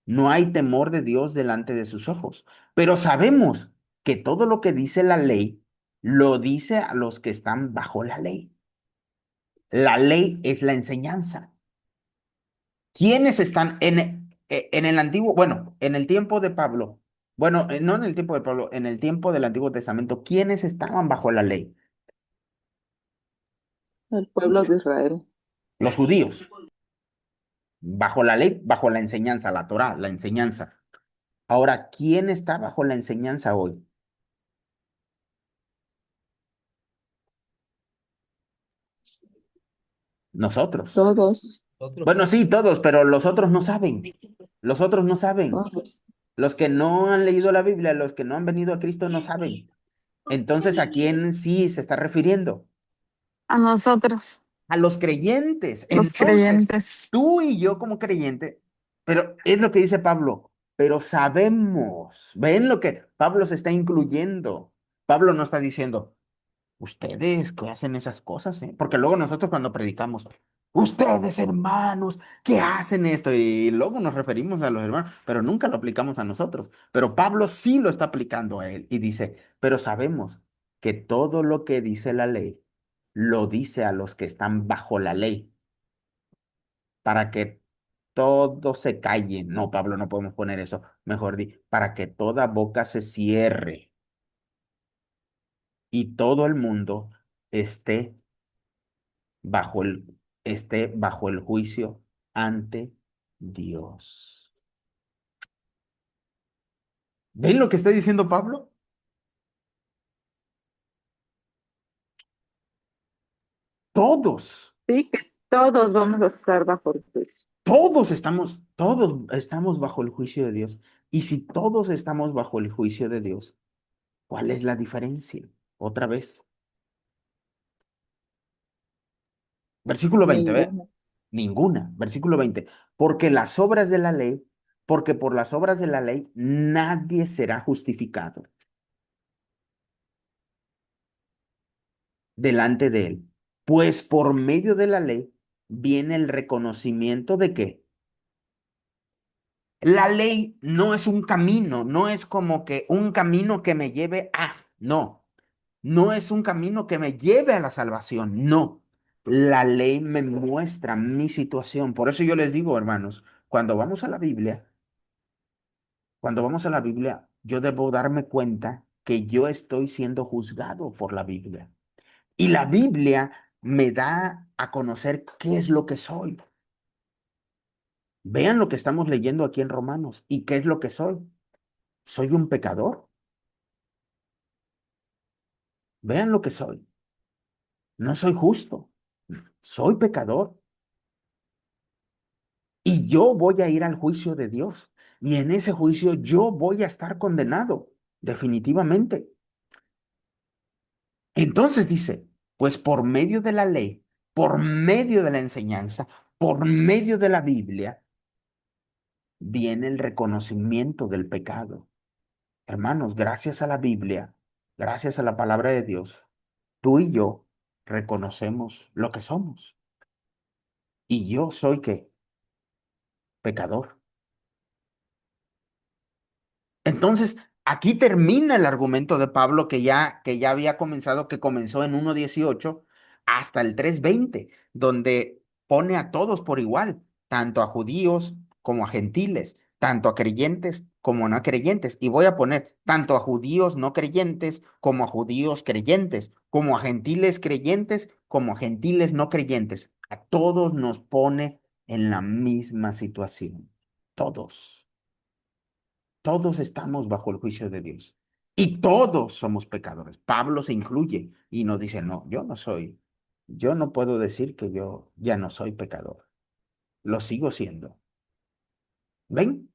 No hay temor de Dios delante de sus ojos. Pero sabemos que todo lo que dice la ley, lo dice a los que están bajo la ley. La ley es la enseñanza. ¿Quiénes están en el antiguo, bueno, en el tiempo de Pablo? Bueno, no en el tiempo de Pablo, en el tiempo del Antiguo Testamento, ¿quiénes estaban bajo la ley?
El pueblo de Israel.
Los judíos. Bajo la ley, bajo la enseñanza, la Torá, la enseñanza. Ahora, ¿quién está bajo la enseñanza hoy? Nosotros.
Todos,
Nosotros,
Bueno, sí, todos, pero los otros no saben. Los otros no saben.
todos.
Los que no han leído la Biblia, los que no han venido a Cristo no saben. Entonces, ¿a quién sí se está refiriendo?
A nosotros,
A los creyentes.
los
Entonces,
creyentes.
tú y yo como creyente, pero es lo que dice Pablo, pero sabemos, ven lo que Pablo se está incluyendo. Pablo no está diciendo, ustedes que hacen esas cosas, ¿eh? Porque luego nosotros cuando predicamos, Ustedes, hermanos, ¿qué hacen esto? Y luego nos referimos a los hermanos, pero nunca lo aplicamos a nosotros. Pero Pablo sí lo está aplicando a él y dice, pero sabemos que todo lo que dice la ley, lo dice a los que están bajo la ley, para que todos se callen. No, Pablo, no podemos poner eso. Mejor di, para que toda boca se cierre y todo el mundo esté bajo bajo el juicio ante Dios. ¿Ven lo que está diciendo Pablo? Todos,
Sí, que todos vamos a estar bajo el juicio.
todos estamos bajo el juicio de Dios. Y si todos estamos bajo el juicio de Dios, ¿cuál es la diferencia? Otra vez. Versículo 20, ve.
Ninguno.
Ninguna. Versículo 20. Porque las obras de la ley, porque por las obras de la ley nadie será justificado delante de él. Pues por medio de la ley viene el reconocimiento de que la ley no es un camino, no es como que un camino que me lleve a, no, no es un camino que me lleve a la salvación, no. La ley me muestra mi situación. Por eso yo les digo, hermanos, cuando vamos a la Biblia, cuando vamos a la Biblia, yo debo darme cuenta que yo estoy siendo juzgado por la Biblia. Y la Biblia me da a conocer qué es lo que soy. Vean lo que estamos leyendo aquí en Romanos. ¿Y qué es lo que soy? Soy un pecador. Vean lo que soy. No soy justo. Soy pecador. Y yo voy a ir al juicio de Dios. Y en ese juicio yo voy a estar condenado. Definitivamente. Entonces dice, pues por medio de la ley, por medio de la enseñanza, por medio de la Biblia, viene el reconocimiento del pecado. Hermanos, gracias a la Biblia, gracias a la palabra de Dios, tú y yo reconocemos lo que somos. Y yo soy qué? Pecador. Entonces, aquí termina el argumento de Pablo que ya había comenzado, que comenzó en 1:18 hasta el 3:20, donde pone a todos por igual, tanto a judíos como a gentiles, tanto a creyentes como a no creyentes. Y voy a poner tanto a judíos no creyentes como a judíos creyentes, como a gentiles creyentes como a gentiles no creyentes. A todos nos pone en la misma situación. Todos. Todos estamos bajo el juicio de Dios y todos somos pecadores. Pablo se incluye y nos dice, no, yo no soy, yo no puedo decir que yo ya no soy pecador. Lo sigo siendo. ¿Ven?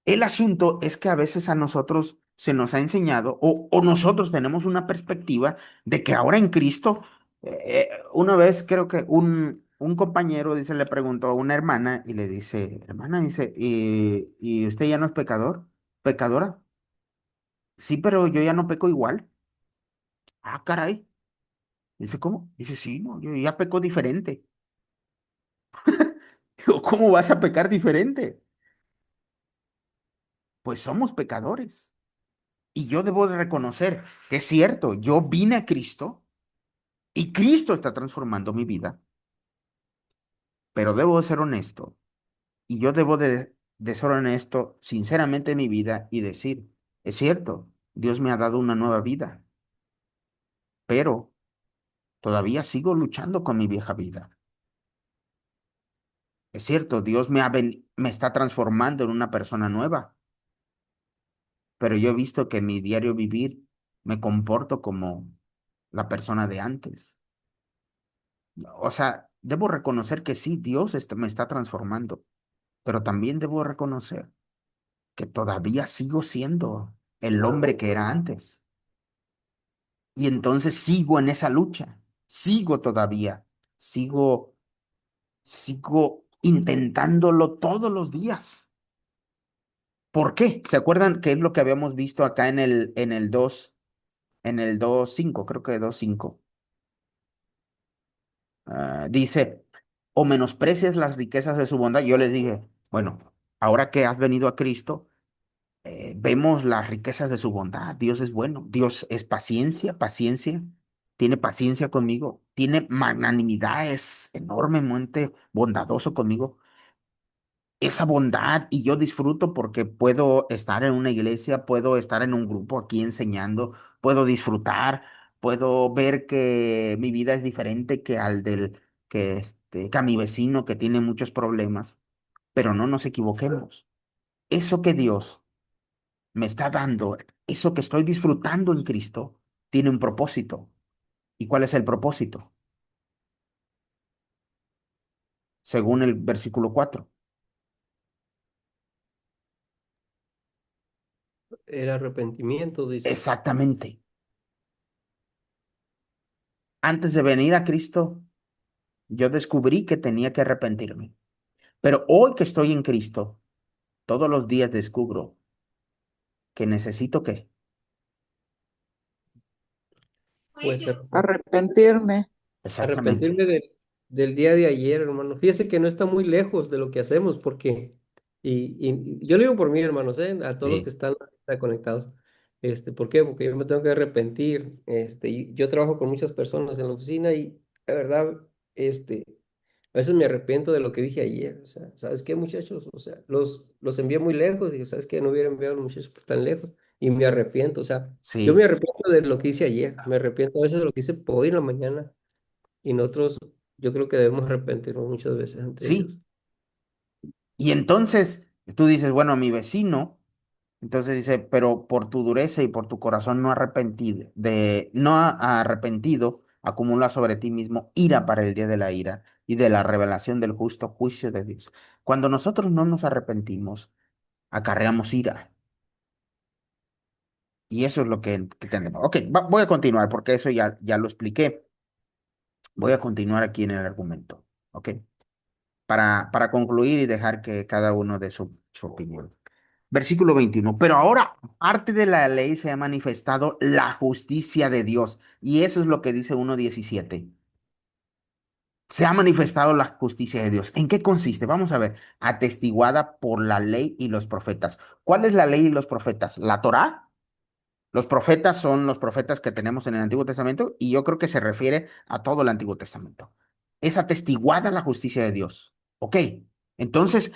El asunto es que a veces a nosotros se nos ha enseñado o nosotros tenemos una perspectiva de que ahora en Cristo, una vez creo que un compañero dice, le preguntó a una hermana y le dice, hermana, dice, ¿y usted ya no es pecador? ¿Pecadora? Sí, pero yo ya no peco igual. Ah, caray. Dice, ¿cómo? Dice, sí, no, yo ya peco diferente. Digo, ¿cómo vas a pecar diferente? Pues somos pecadores. Y yo debo de reconocer que es cierto, yo vine a Cristo y Cristo está transformando mi vida, pero debo de ser honesto. Y yo debo de ser honesto sinceramente en mi vida y decir, es cierto, Dios me ha dado una nueva vida, pero todavía sigo luchando con mi vieja vida. Es cierto, Dios me está transformando en una persona nueva, pero yo he visto que en mi diario vivir me comporto como la persona de antes. O sea, debo reconocer que sí, Dios me está transformando, pero también debo reconocer que todavía sigo siendo el hombre que era antes. Y entonces sigo en esa lucha, sigo todavía, sigo, sigo intentándolo todos los días. ¿Por qué? ¿Se acuerdan qué es lo que habíamos visto acá en el 2:5, creo que 2:5? Dice, o menosprecias las riquezas de su bondad. Yo les dije, bueno, ahora que has venido a Cristo, vemos las riquezas de su bondad. Dios es bueno, Dios es paciencia, paciencia, tiene paciencia conmigo, tiene magnanimidad, es enormemente bondadoso conmigo. Esa bondad y yo disfruto porque puedo estar en una iglesia, puedo estar en un grupo aquí enseñando, puedo disfrutar, puedo ver que mi vida es diferente que al que a mi vecino que tiene muchos problemas, pero no nos equivoquemos. Eso que Dios me está dando, eso que estoy disfrutando en Cristo, tiene un propósito. ¿Y cuál es el propósito? Según el versículo 4.
El arrepentimiento, dice.
Exactamente. Antes de venir a Cristo, yo descubrí que tenía que arrepentirme. Pero hoy que estoy en Cristo, todos los días descubro que necesito qué.
Pues
Arrepentirme.
Exactamente.
arrepentirme del día de ayer, hermano. Fíjese que no está muy lejos de lo que hacemos, porque, y yo lo digo por mí, hermanos, a todos los que
Sí,
están conectados. ¿Por qué? Porque yo me tengo que arrepentir. Y yo trabajo con muchas personas en la oficina y, la verdad, a veces me arrepiento de lo que dije ayer. O sea, ¿sabes qué, muchachos? O sea, los envié muy lejos y, ¿sabes qué? No hubiera enviado a los muchachos por tan lejos. Y me arrepiento, o sea, yo me
sí,
arrepiento de lo que hice ayer. Me arrepiento a veces de lo que hice hoy en la mañana. Y nosotros, yo creo que debemos arrepentirnos muchas veces ante Dios.
sí. Y entonces tú dices, bueno, mi vecino, entonces dice, pero por tu dureza y por tu corazón no arrepentido, arrepentido, acumula sobre ti mismo ira para el día de la ira y de la revelación del justo juicio de Dios. Cuando nosotros no nos arrepentimos, acarreamos ira. Y eso es lo que tenemos. Ok, voy a continuar porque eso ya lo expliqué. Voy a continuar aquí en el argumento. Ok, para concluir y dejar que cada uno dé su opinión. Versículo 21. Pero ahora, aparte de la ley, se ha manifestado la justicia de Dios. Y eso es lo que dice 1:17. Se ha manifestado la justicia de Dios. ¿En qué consiste? Vamos a ver. Atestiguada por la ley y los profetas. ¿Cuál es la ley y los profetas? ¿La Torá? Los profetas son los profetas que tenemos en el Antiguo Testamento y yo creo que se refiere a todo el Antiguo Testamento. Es atestiguada la justicia de Dios. Ok, entonces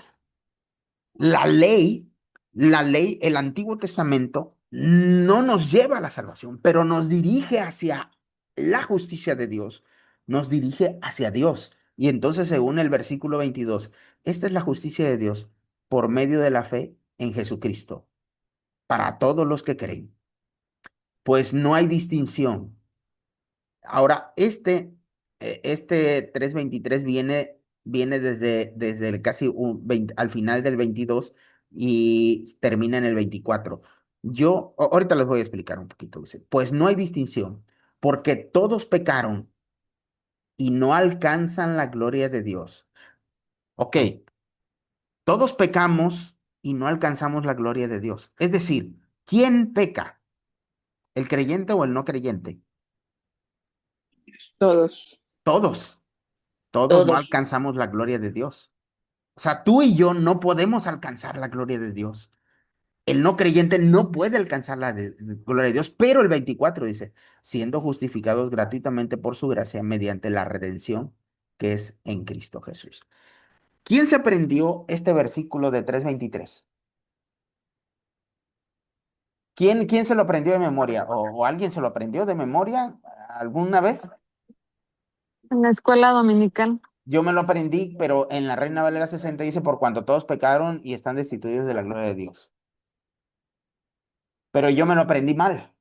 la ley, el Antiguo Testamento no nos lleva a la salvación, pero nos dirige hacia la justicia de Dios, nos dirige hacia Dios. Y entonces, según el versículo 22, esta es la justicia de Dios por medio de la fe en Jesucristo, para todos los que creen, pues no hay distinción. Ahora, este 3:23 viene desde el casi al final del 22 y termina en el 24. Ahorita les voy a explicar un poquito. Dice, pues no hay distinción, porque todos pecaron y no alcanzan la gloria de Dios. Ok, todos pecamos y no alcanzamos la gloria de Dios. Es decir, ¿quién peca? ¿El creyente o el no creyente?
Todos.
Todos. Todos no
Todos.
alcanzamos la gloria de Dios. O sea, tú y yo no podemos alcanzar la gloria de Dios. El no creyente no puede alcanzar la gloria de Dios, pero el 24 dice, siendo justificados gratuitamente por su gracia mediante la redención que es en Cristo Jesús. ¿Quién se aprendió este versículo de 3:23? ¿Quién se lo aprendió de memoria? ¿O alguien se lo aprendió de memoria alguna vez?
En la escuela dominical.
Yo me lo aprendí, pero en la Reina Valera 60 dice, por cuanto todos pecaron y están destituidos de la gloria de Dios. Pero yo me lo aprendí mal,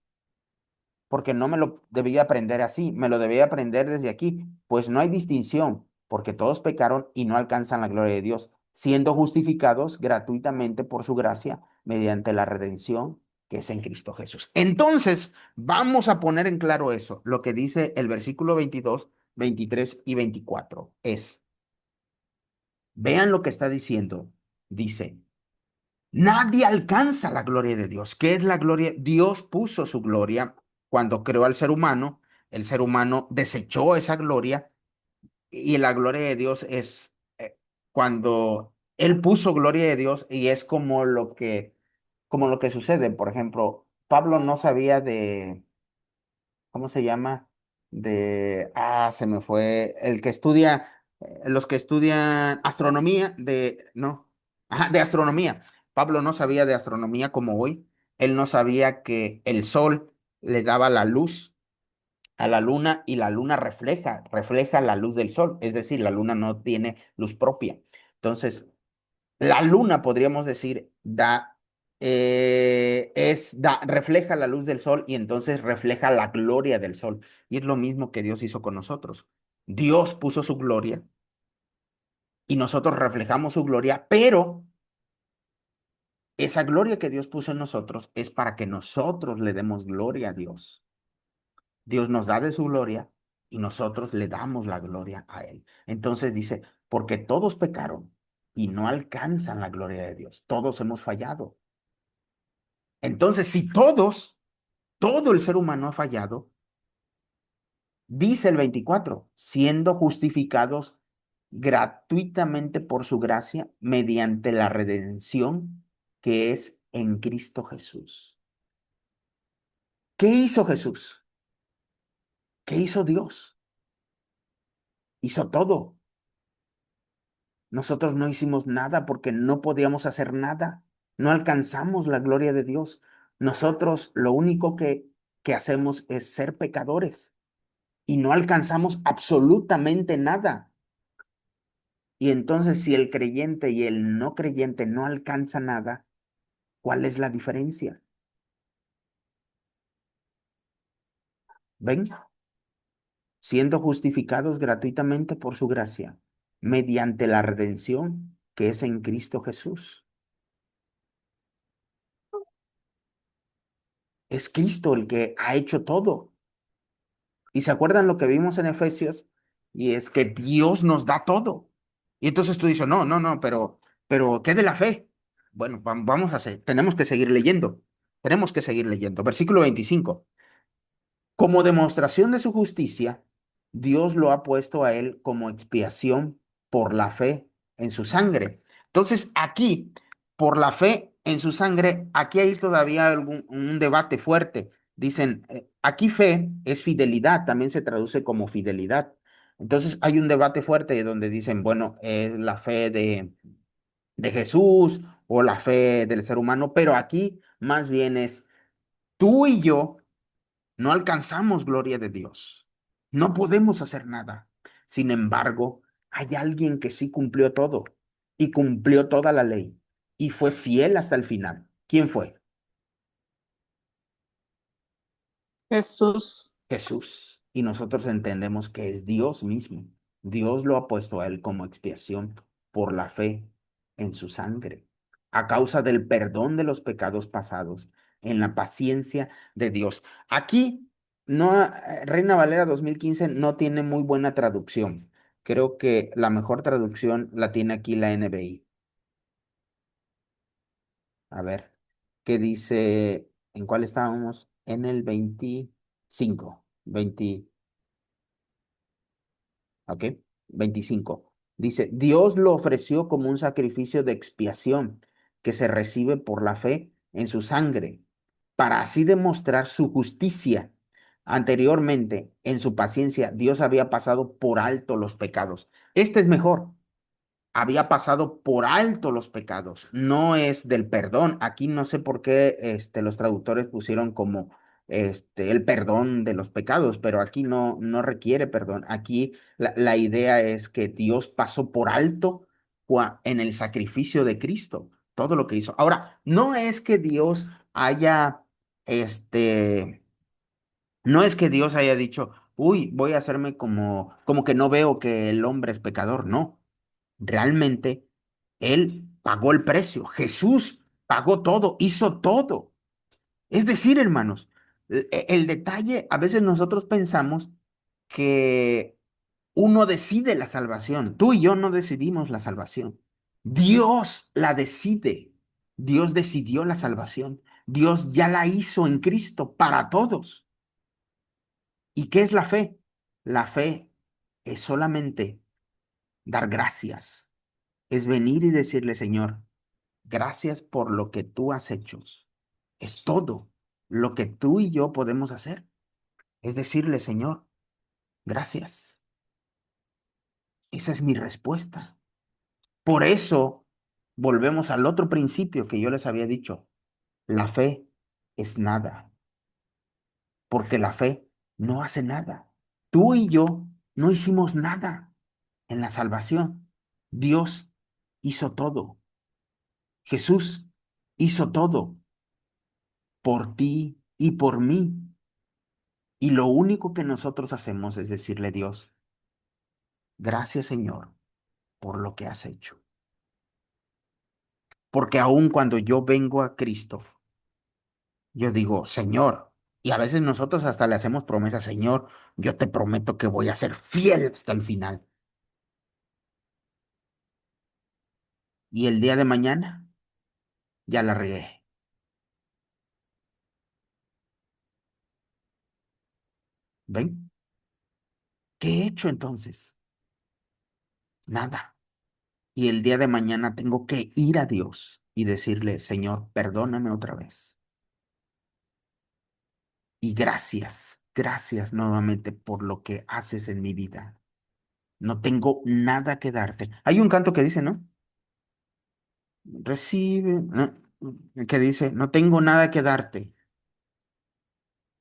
porque no me lo debía aprender así, me lo debía aprender desde aquí, pues no hay distinción, porque todos pecaron y no alcanzan la gloria de Dios, siendo justificados gratuitamente por su gracia mediante la redención que es en Cristo Jesús. Entonces, vamos a poner en claro eso, lo que dice el versículo 22, 23 y 24 es, vean lo que está diciendo, dice, nadie alcanza la gloria de Dios. ¿Qué es la gloria? Dios puso su gloria cuando creó al ser humano. El ser humano desechó esa gloria y la gloria de Dios es cuando Él puso gloria de Dios y es como lo que sucede. Por ejemplo, Pablo no sabía de, ¿cómo se llama? Se me fue, el que estudia, los que estudian astronomía, no, ajá, de astronomía. Pablo no sabía de astronomía como hoy. Él no sabía que el sol le daba la luz a la luna y la luna refleja la luz del sol. Es decir, la luna no tiene luz propia. Entonces, la luna, podríamos decir, refleja la luz del sol y entonces refleja la gloria del sol. Y es lo mismo que Dios hizo con nosotros. Dios puso su gloria y nosotros reflejamos su gloria, pero esa gloria que Dios puso en nosotros es para que nosotros le demos gloria a Dios. Dios nos da de su gloria y nosotros le damos la gloria a Él. Entonces dice, porque todos pecaron y no alcanzan la gloria de Dios. Todos hemos fallado. Entonces, si todo el ser humano ha fallado, dice el 24, siendo justificados gratuitamente por su gracia mediante la redención que es en Cristo Jesús. ¿Qué hizo Jesús? ¿Qué hizo Dios? Hizo todo. Nosotros no hicimos nada porque no podíamos hacer nada. No alcanzamos la gloria de Dios. Nosotros lo único que hacemos es ser pecadores y no alcanzamos absolutamente nada. Y entonces, si el creyente y el no creyente no alcanzan nada, ¿cuál es la diferencia? ¿Ven? Siendo justificados gratuitamente por su gracia, mediante la redención que es en Cristo Jesús. Es Cristo el que ha hecho todo. ¿Y se acuerdan lo que vimos en Efesios? Y es que Dios nos da todo. Y entonces tú dices, no, no, no, pero ¿qué de la fe? Bueno, vamos a hacer, tenemos que seguir leyendo. Tenemos que seguir leyendo. Versículo 25. Como demostración de su justicia, Dios lo ha puesto a él como expiación por la fe en su sangre. Entonces, aquí, por la fe en su sangre, aquí hay todavía un debate fuerte. Dicen, aquí fe es fidelidad, también se traduce como fidelidad. Entonces, hay un debate fuerte donde dicen, bueno, es la fe de Jesús o la fe del ser humano, pero aquí más bien es tú y yo no alcanzamos gloria de Dios. No podemos hacer nada. Sin embargo, hay alguien que sí cumplió todo y cumplió toda la ley y fue fiel hasta el final. ¿Quién fue?
Jesús.
Jesús. Y nosotros entendemos que es Dios mismo. Dios lo ha puesto a él como expiación por la fe en su sangre, a causa del perdón de los pecados pasados, en la paciencia de Dios. Aquí, no, Reina Valera 2015 no tiene muy buena traducción. Creo que la mejor traducción la tiene aquí la NBI. A ver, ¿qué dice? ¿En cuál estábamos? En el 25. 20. ¿Ok? 25. Dice, Dios lo ofreció como un sacrificio de expiación que se recibe por la fe en su sangre, para así demostrar su justicia. Anteriormente, en su paciencia, Dios había pasado por alto los pecados. Este es mejor, había pasado por alto los pecados, no es del perdón. Aquí no sé por qué los traductores pusieron como el perdón de los pecados, pero aquí no requiere perdón. Aquí la idea es que Dios pasó por alto en el sacrificio de Cristo, todo lo que hizo. Ahora, no es que Dios haya, no es que Dios haya dicho, uy, voy a hacerme como que no veo que el hombre es pecador, no. Realmente, Él pagó el precio. Jesús pagó todo, hizo todo. Es decir, hermanos, el detalle, a veces nosotros pensamos que uno decide la salvación. Tú y yo no decidimos la salvación. Dios la decide. Dios decidió la salvación. Dios ya la hizo en Cristo para todos. ¿Y qué es la fe? La fe es solamente dar gracias. Es venir y decirle, Señor, gracias por lo que tú has hecho. Es todo lo que tú y yo podemos hacer. Es decirle, Señor, gracias. Esa es mi respuesta. Por eso volvemos al otro principio que yo les había dicho. La fe es nada, porque la fe no hace nada. Tú y yo no hicimos nada en la salvación. Dios hizo todo. Jesús hizo todo por ti y por mí. Y lo único que nosotros hacemos es decirle a Dios, gracias Señor por lo que has hecho. Porque aun cuando yo vengo a Cristo, yo digo, Señor, y a veces nosotros hasta le hacemos promesas, Señor, yo te prometo que voy a ser fiel hasta el final. Y el día de mañana ya la regué. ¿Ven? ¿Qué he hecho entonces? Nada. Y el día de mañana tengo que ir a Dios y decirle, Señor, perdóname otra vez. Y gracias, gracias nuevamente por lo que haces en mi vida. No tengo nada que darte. Hay un canto que dice, ¿no? Recibe, ¿no? Que dice, no tengo nada que darte.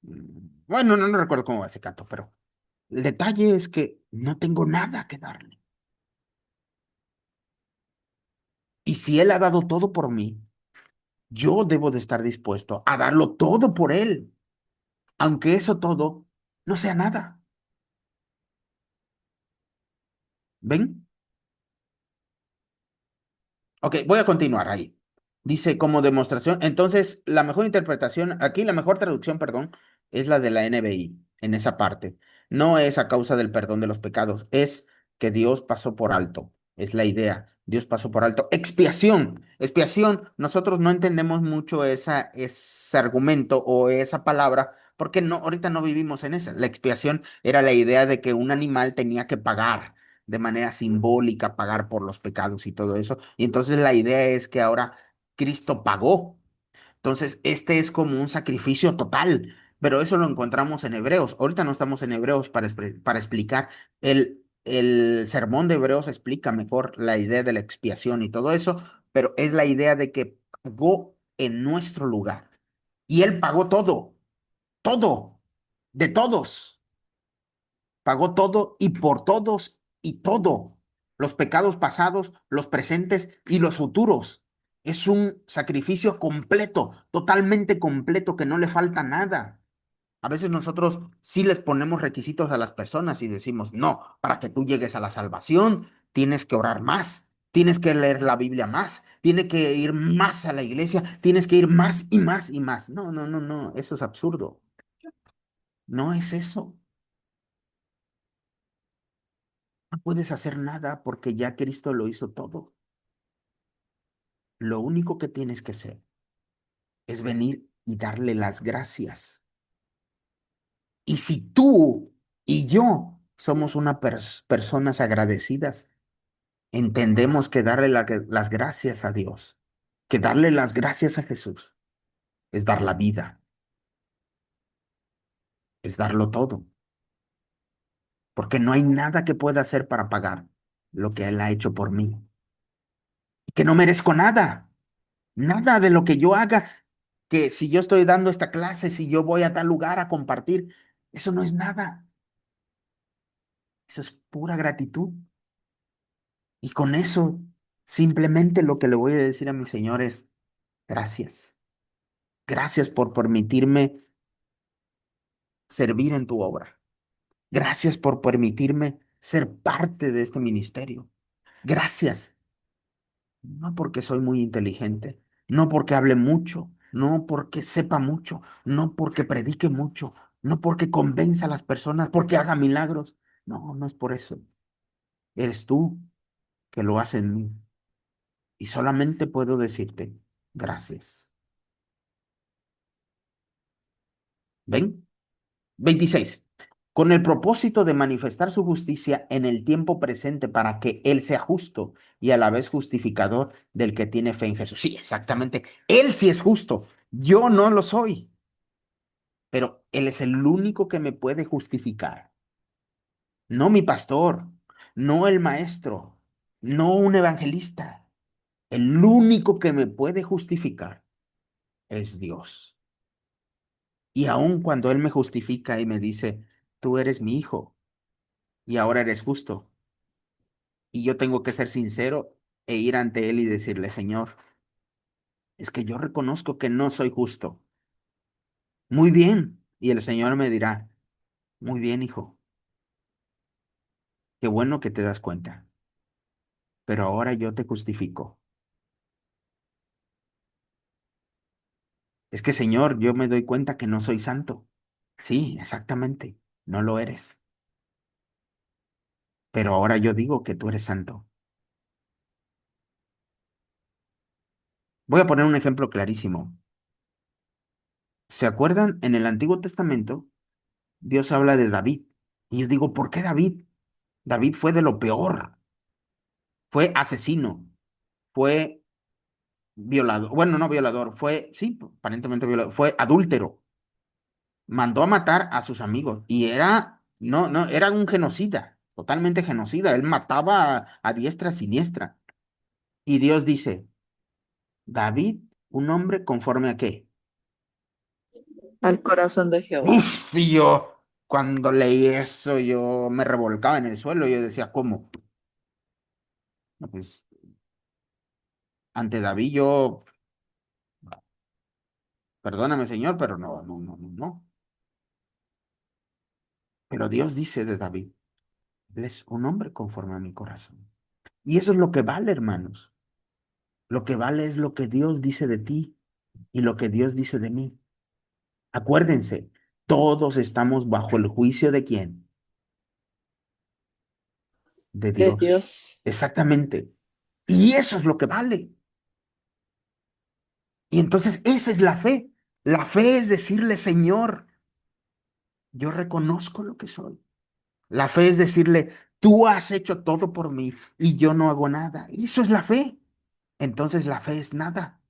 Bueno, no recuerdo cómo va ese canto, pero el detalle es que no tengo nada que darle. Y si Él ha dado todo por mí, yo debo de estar dispuesto a darlo todo por Él, aunque eso todo no sea nada. ¿Ven? Ok, voy a continuar ahí. Dice como demostración, entonces la mejor interpretación, aquí la mejor traducción, perdón, es la de la NBI en esa parte. No es a causa del perdón de los pecados, es que Dios pasó por alto, es la idea. Dios pasó por alto. Expiación, expiación, nosotros no entendemos mucho ese argumento o esa palabra porque no, ahorita no vivimos en esa. La expiación era la idea de que un animal tenía que pagar de manera simbólica, pagar por los pecados y todo eso. Y entonces la idea es que ahora Cristo pagó. Entonces, este es como un sacrificio total, pero eso lo encontramos en Hebreos. Ahorita no estamos en Hebreos para explicar. El sermón de Hebreos explica mejor la idea de la expiación y todo eso, pero es la idea de que pagó en nuestro lugar. Y Él pagó todo, todo, de todos. Pagó todo y por todos y todo, los pecados pasados, los presentes y los futuros. Es un sacrificio completo, totalmente completo, que no le falta nada. A veces nosotros sí les ponemos requisitos a las personas y decimos, no, para que tú llegues a la salvación, tienes que orar más, tienes que leer la Biblia más, tienes que ir más a la iglesia, tienes que ir más y más y más. No, no, no, no, eso es absurdo. No es eso. No puedes hacer nada porque ya Cristo lo hizo todo. Lo único que tienes que hacer es venir y darle las gracias. Y si tú y yo somos personas agradecidas, entendemos que darle las gracias a Dios, que darle las gracias a Jesús, es dar la vida, es darlo todo, porque no hay nada que pueda hacer para pagar lo que Él ha hecho por mí. Y que no merezco nada. Nada de lo que yo haga, que si yo estoy dando esta clase, si yo voy a tal lugar a compartir, eso no es nada. Eso es pura gratitud. Y con eso, simplemente lo que le voy a decir a mi Señor es, gracias. Gracias por permitirme servir en tu obra. Gracias por permitirme ser parte de este ministerio. Gracias. No porque soy muy inteligente, no porque hable mucho, no porque sepa mucho, no porque predique mucho, no porque convenza a las personas, porque haga milagros. No, no es por eso. Eres tú que lo haces en mí. Y solamente puedo decirte gracias. ¿Ven? 26. con el propósito de manifestar su justicia en el tiempo presente para que Él sea justo y a la vez justificador del que tiene fe en Jesús. Sí, exactamente. Él sí es justo. Yo no lo soy, pero Él es el único que me puede justificar. No mi pastor, no el maestro, no un evangelista. El único que me puede justificar es Dios. Y aun cuando Él me justifica y me dice, tú eres mi hijo y ahora eres justo, y yo tengo que ser sincero e ir ante Él y decirle, Señor, es que yo reconozco que no soy justo. Muy bien. Y el Señor me dirá, muy bien, hijo, qué bueno que te das cuenta, pero ahora yo te justifico. Es que, Señor, yo me doy cuenta que no soy santo. Sí, exactamente, no lo eres, pero ahora yo digo que tú eres santo. Voy a poner un ejemplo clarísimo. ¿Se acuerdan? En el Antiguo Testamento, Dios habla de David. Y yo digo, ¿por qué David? David fue de lo peor. Fue asesino, fue violador, bueno, no violador, fue, sí, aparentemente violador, fue adúltero, mandó a matar a sus amigos y era, no, no, era un genocida, totalmente genocida, él mataba a diestra y siniestra. Y Dios dice, David, un hombre conforme a qué.
Al corazón de Jehová.
Uf, y yo, cuando leí eso, yo me revolcaba en el suelo, yo decía, ¿cómo? No, pues, ante David yo, perdóname, Señor, pero no, no, no, no, no. Pero Dios dice de David, él es un hombre conforme a mi corazón. Y eso es lo que vale, hermanos. Lo que vale es lo que Dios dice de ti y lo que Dios dice de mí. Acuérdense, todos estamos bajo el juicio de quién? De
De
Dios.
Dios.
Exactamente. Y eso es lo que vale. Y entonces esa es la fe. La fe es decirle, Señor, yo reconozco lo que soy. La fe es decirle, tú has hecho todo por mí y yo no hago nada. Eso es la fe. Entonces la fe es nada.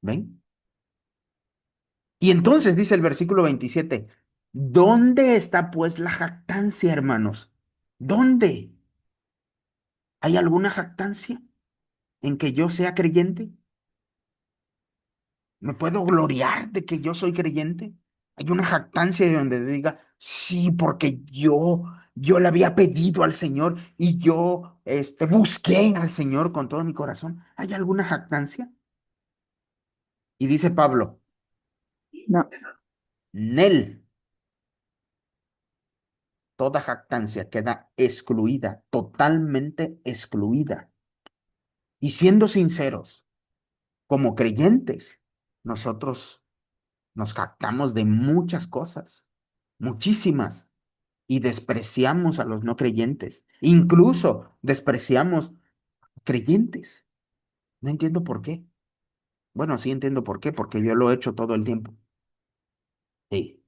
¿Ven? Y entonces dice el versículo 27, ¿dónde está pues la jactancia, hermanos? ¿Dónde? ¿Hay alguna jactancia en que yo sea creyente? ¿Me puedo gloriar de que yo soy creyente? ¿Hay una jactancia de donde diga, sí, porque yo le había pedido al Señor y yo busqué al Señor con todo mi corazón? ¿Hay alguna jactancia? Y dice Pablo,
No.
Nel, toda jactancia queda excluida, totalmente excluida. Y siendo sinceros, como creyentes, nosotros nos jactamos de muchas cosas, muchísimas, y despreciamos a los no creyentes. Incluso despreciamos creyentes. No entiendo por qué. Bueno, sí entiendo por qué, porque yo lo he hecho todo el tiempo. Sí,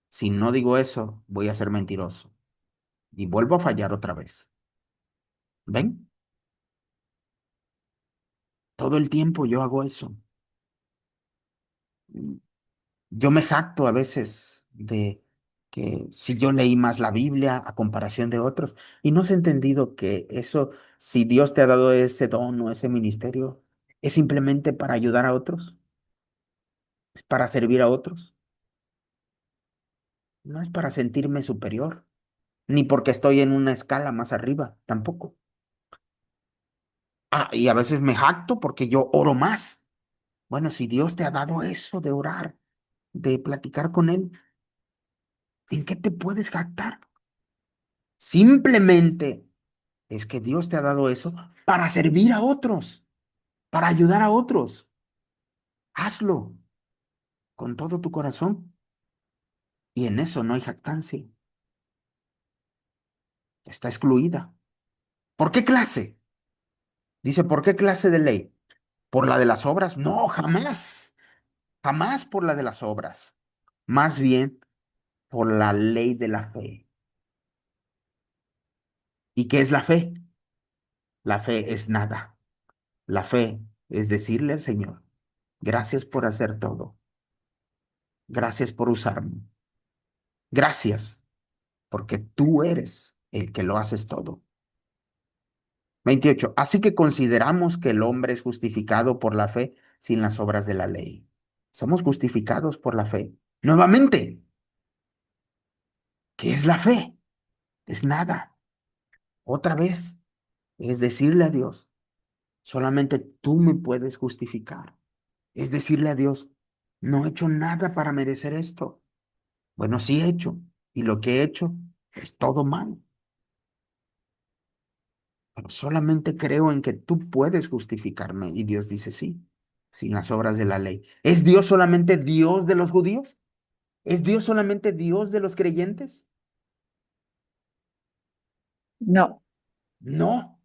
si no digo eso, voy a ser mentiroso. Y vuelvo a fallar otra vez. ¿Ven? Todo el tiempo yo hago eso. Yo me jacto a veces de que si yo leí más la Biblia a comparación de otros, y no se ha entendido que eso, si Dios te ha dado ese don o ese ministerio, es simplemente para ayudar a otros, es para servir a otros, no es para sentirme superior, ni porque estoy en una escala más arriba, tampoco. Ah, y a veces me jacto porque yo oro más. Bueno, si Dios te ha dado eso de orar, de platicar con Él, ¿en qué te puedes jactar? Simplemente es que Dios te ha dado eso para servir a otros, para ayudar a otros. Hazlo con todo tu corazón y en eso no hay jactancia. Está excluida. ¿Por qué clase? Dice, ¿por qué clase de ley? ¿Por la de las obras? No, jamás. jamás por la de las obras, más bien por la ley de la fe. ¿Y qué es la fe? La fe es nada. La fe es decirle al Señor, gracias por hacer todo. Gracias por usarme. Gracias porque tú eres el que lo haces todo. 28. Así que consideramos que el hombre es justificado por la fe sin las obras de la ley. Somos justificados por la fe. Nuevamente, ¿qué es la fe? Es nada. Otra vez, es decirle a Dios, solamente tú me puedes justificar. Es decirle a Dios, no he hecho nada para merecer esto. Bueno, sí he hecho, y lo que he hecho es todo mal. Pero solamente creo en que tú puedes justificarme. Y Dios dice sí, sin las obras de la ley. ¿Es Dios solamente Dios de los judíos? ¿Es Dios solamente Dios de los creyentes?
No,
No.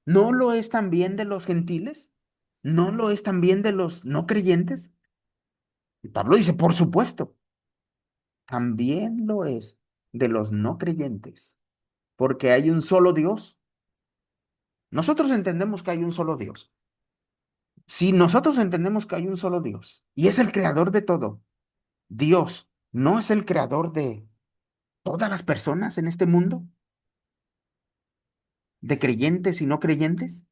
¿No lo es también de los gentiles? ¿No lo es también de los no creyentes? Y Pablo dice, por supuesto, también lo es de los no creyentes, porque hay un solo Dios. Nosotros entendemos que hay un solo Dios. Si nosotros entendemos que hay un solo Dios y es el creador de todo, Dios no es el creador de todas las personas en este mundo, de creyentes y no creyentes,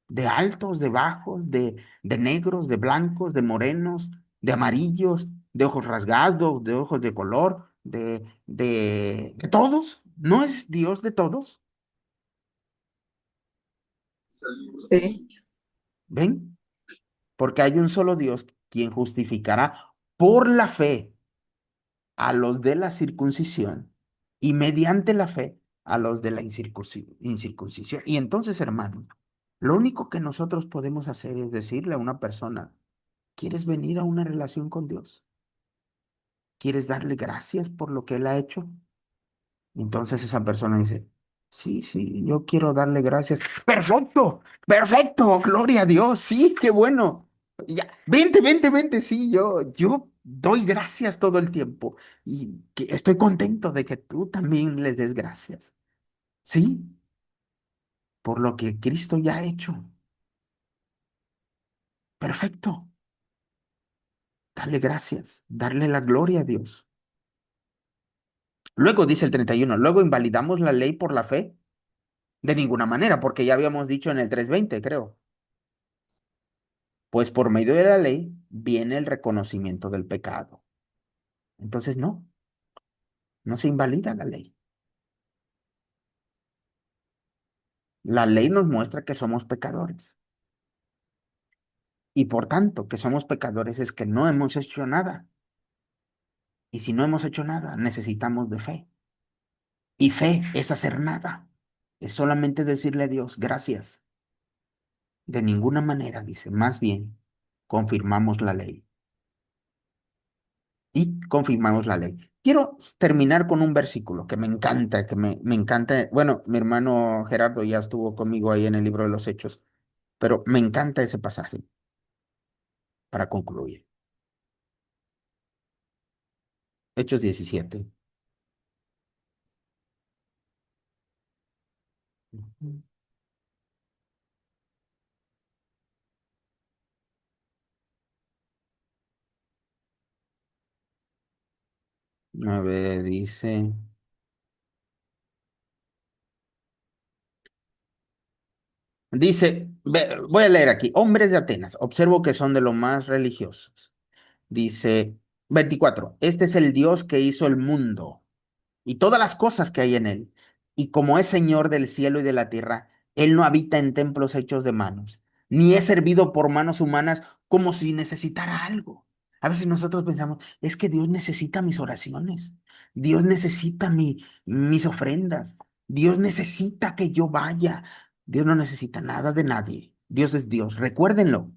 de altos, de bajos, de negros, de blancos, de morenos, de amarillos, de ojos rasgados, de ojos de color, de todos. ¿No es Dios de todos?
sí,
¿Ven? Porque hay un solo Dios quien justificará por la fe a los de la circuncisión y mediante la fe a los de la incircuncisión. Y entonces, hermano, lo único que nosotros podemos hacer es decirle a una persona, ¿quieres venir a una relación con Dios? ¿Quieres darle gracias por lo que Él ha hecho? Entonces esa persona dice, sí, sí, yo quiero darle gracias. Perfecto, perfecto, gloria a Dios, sí, qué bueno. Ya, vente, vente, vente, sí, yo doy gracias todo el tiempo y que estoy contento de que tú también les des gracias, sí, por lo que Cristo ya ha hecho. Perfecto, darle gracias, darle la gloria a Dios. Luego dice el 31, luego invalidamos la ley por la fe. De ninguna manera, porque ya habíamos dicho en el 3:20, creo. Pues por medio de la ley viene el reconocimiento del pecado. Entonces, no, no se invalida la ley. La ley nos muestra que somos pecadores. Y por tanto, que somos pecadores es que no hemos hecho nada. Y si no hemos hecho nada, necesitamos de fe. Y fe es hacer nada. Es solamente decirle a Dios, gracias. De ninguna manera, dice, más bien, confirmamos la ley. Y confirmamos la ley. Quiero terminar con un versículo que me encanta, me encanta. Bueno, mi hermano Gerardo ya estuvo conmigo ahí en el libro de los Hechos, pero me encanta ese pasaje para concluir. Hechos 17. Ujú. A ver, voy a leer aquí, hombres de Atenas, observo que son de lo más religiosos. Dice 24, este es el Dios que hizo el mundo y todas las cosas que hay en él. Y como es Señor del cielo y de la tierra, Él no habita en templos hechos de manos, ni es servido por manos humanas como si necesitara algo. A veces nosotros pensamos, es que Dios necesita mis oraciones, Dios necesita mis ofrendas, Dios necesita que yo vaya. Dios no necesita nada de nadie. Dios es Dios. Recuérdenlo.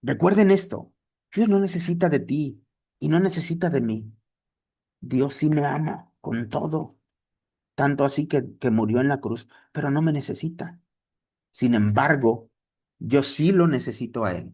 Recuerden esto. Dios no necesita de ti y no necesita de mí. Dios sí me ama con todo, tanto así que murió en la cruz, pero no me necesita. Sin embargo, Yo sí lo necesito a Él.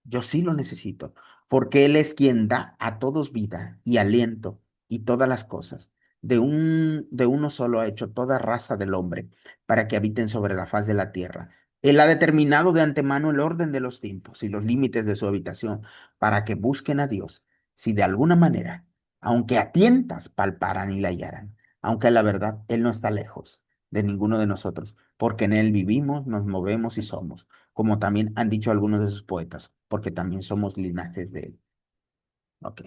Yo sí lo necesito, porque Él es quien da a todos vida y aliento y todas las cosas. De uno solo ha hecho toda raza del hombre para que habiten sobre la faz de la tierra. Él ha determinado de antemano el orden de los tiempos y los límites de su habitación para que busquen a Dios, si de alguna manera, aunque a tientas palparan y la hallaran, aunque la verdad Él no está lejos de ninguno de nosotros, porque en Él vivimos, nos movemos y somos como también han dicho algunos de sus poetas, porque también somos linajes de él. Ok,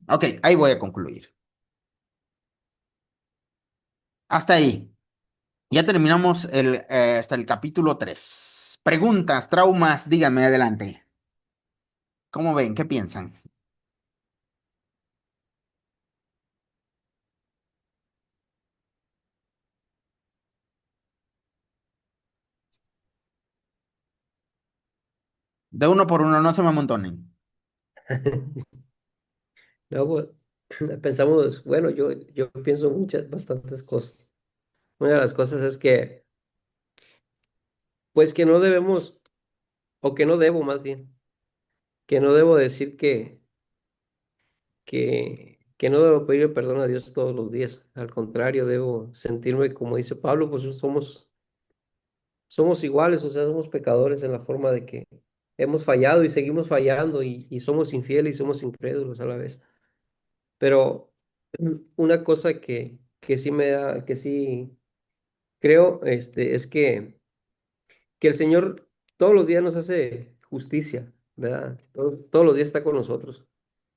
ok, ahí voy a concluir. Hasta ahí. Ya terminamos hasta el capítulo 3. Preguntas, traumas, díganme adelante. ¿Cómo ven? ¿Qué piensan? De uno por uno, no se me amontonen.
No, pues, pensamos, bueno, yo pienso bastantes cosas. Una de las cosas es que, pues que no debemos, o que no debo más bien, que no debo decir que no debo pedirle perdón a Dios todos los días. Al contrario, debo sentirme, como dice Pablo, pues somos iguales, o sea, somos pecadores en la forma de que hemos fallado y seguimos fallando y somos infieles y somos incrédulos a la vez. Pero una cosa que sí me da, que sí creo, es que el Señor todos los días nos hace justicia, ¿verdad? Todos los días está con nosotros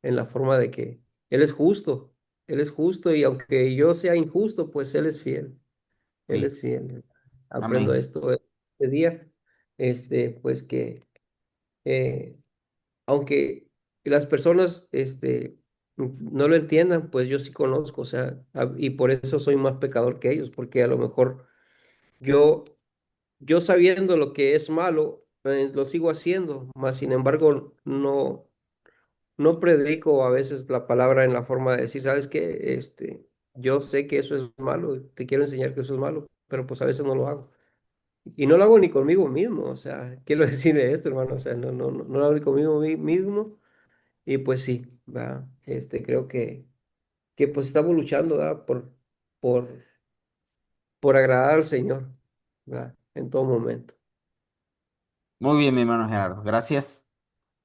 en la forma de que Él es justo y aunque yo sea injusto, pues Él
Sí,
es fiel. Aprendo
amén.
esto este día, pues que eh, aunque las personas, no lo entiendan, pues yo sí conozco, o sea, y por eso soy más pecador que ellos, porque a lo mejor yo yo sabiendo lo que es malo, lo sigo haciendo, mas sin embargo no predico a veces la palabra en la forma de decir, ¿sabes qué? Yo sé que eso es malo, te quiero enseñar que eso es malo, pero pues a veces no lo hago. Y no lo hago ni conmigo mismo, o sea, quiero decir esto, hermano, o sea, no lo hago ni conmigo mismo, y pues sí, va, creo que pues estamos luchando, ¿verdad? Por, por agradar al Señor, ¿verdad? En todo momento.
Muy bien, mi hermano Gerardo. Gracias.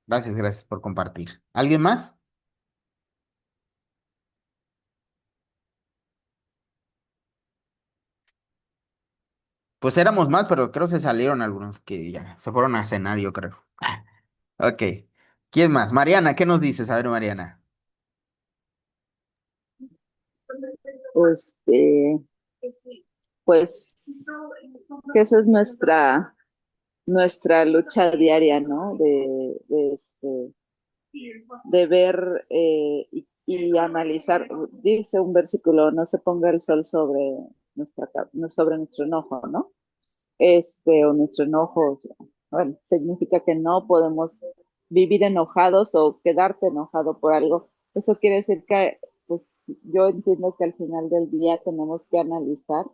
Gracias, gracias por compartir. ¿Alguien más? Pues éramos más, pero creo que se salieron algunos que ya se fueron a cenar, yo creo. Ok. ¿Quién más? Mariana, ¿qué nos dices? A ver, Mariana.
Este, pues, que esa es nuestra lucha diaria, ¿no? De ver y analizar, dice un versículo, no se ponga el sol sobre no sobre nuestro enojo, ¿no? O nuestro enojo, bueno, significa que no podemos vivir enojados o quedarte enojado por algo. Eso quiere decir que, pues, yo entiendo que al final del día tenemos que analizar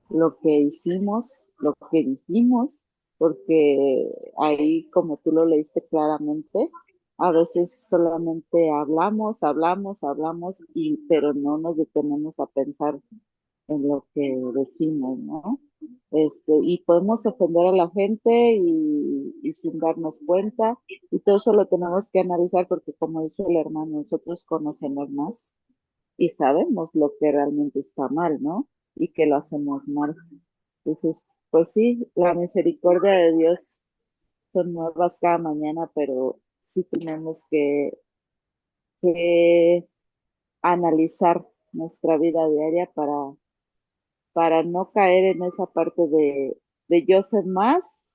lo que hicimos, lo que dijimos, porque ahí, como tú lo leíste claramente, a veces solamente hablamos, pero no nos detenemos a pensar en lo que decimos, ¿no? Y podemos ofender a la gente y sin darnos cuenta, y todo eso lo tenemos que analizar porque, como dice el hermano, nosotros conocemos más y sabemos lo que realmente está mal, ¿no? Y que lo hacemos mal. Entonces, pues sí, la misericordia de Dios son nuevas cada mañana, pero sí tenemos que analizar nuestra vida diaria para no caer en esa parte de yo sé más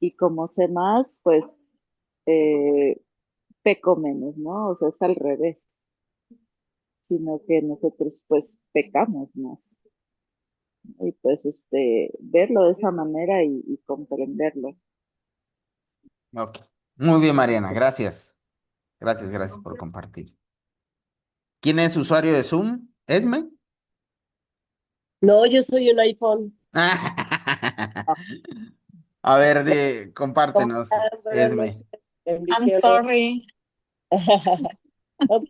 y como sé más, pues eh, peco menos, ¿no? O sea, es al revés, sino que nosotros pues pecamos más. Y pues verlo de esa manera y comprenderlo.
Ok. Muy bien, Mariana.
Sí.
Gracias. Gracias, gracias por compartir. ¿Quién es usuario de Zoom? ¿Esme?
No, yo soy un iPhone.
A ver,
¿Cómo
compártenos,
estás? Buenas
Esme.
noches.
I'm
Bendiciones.
sorry.
Ok,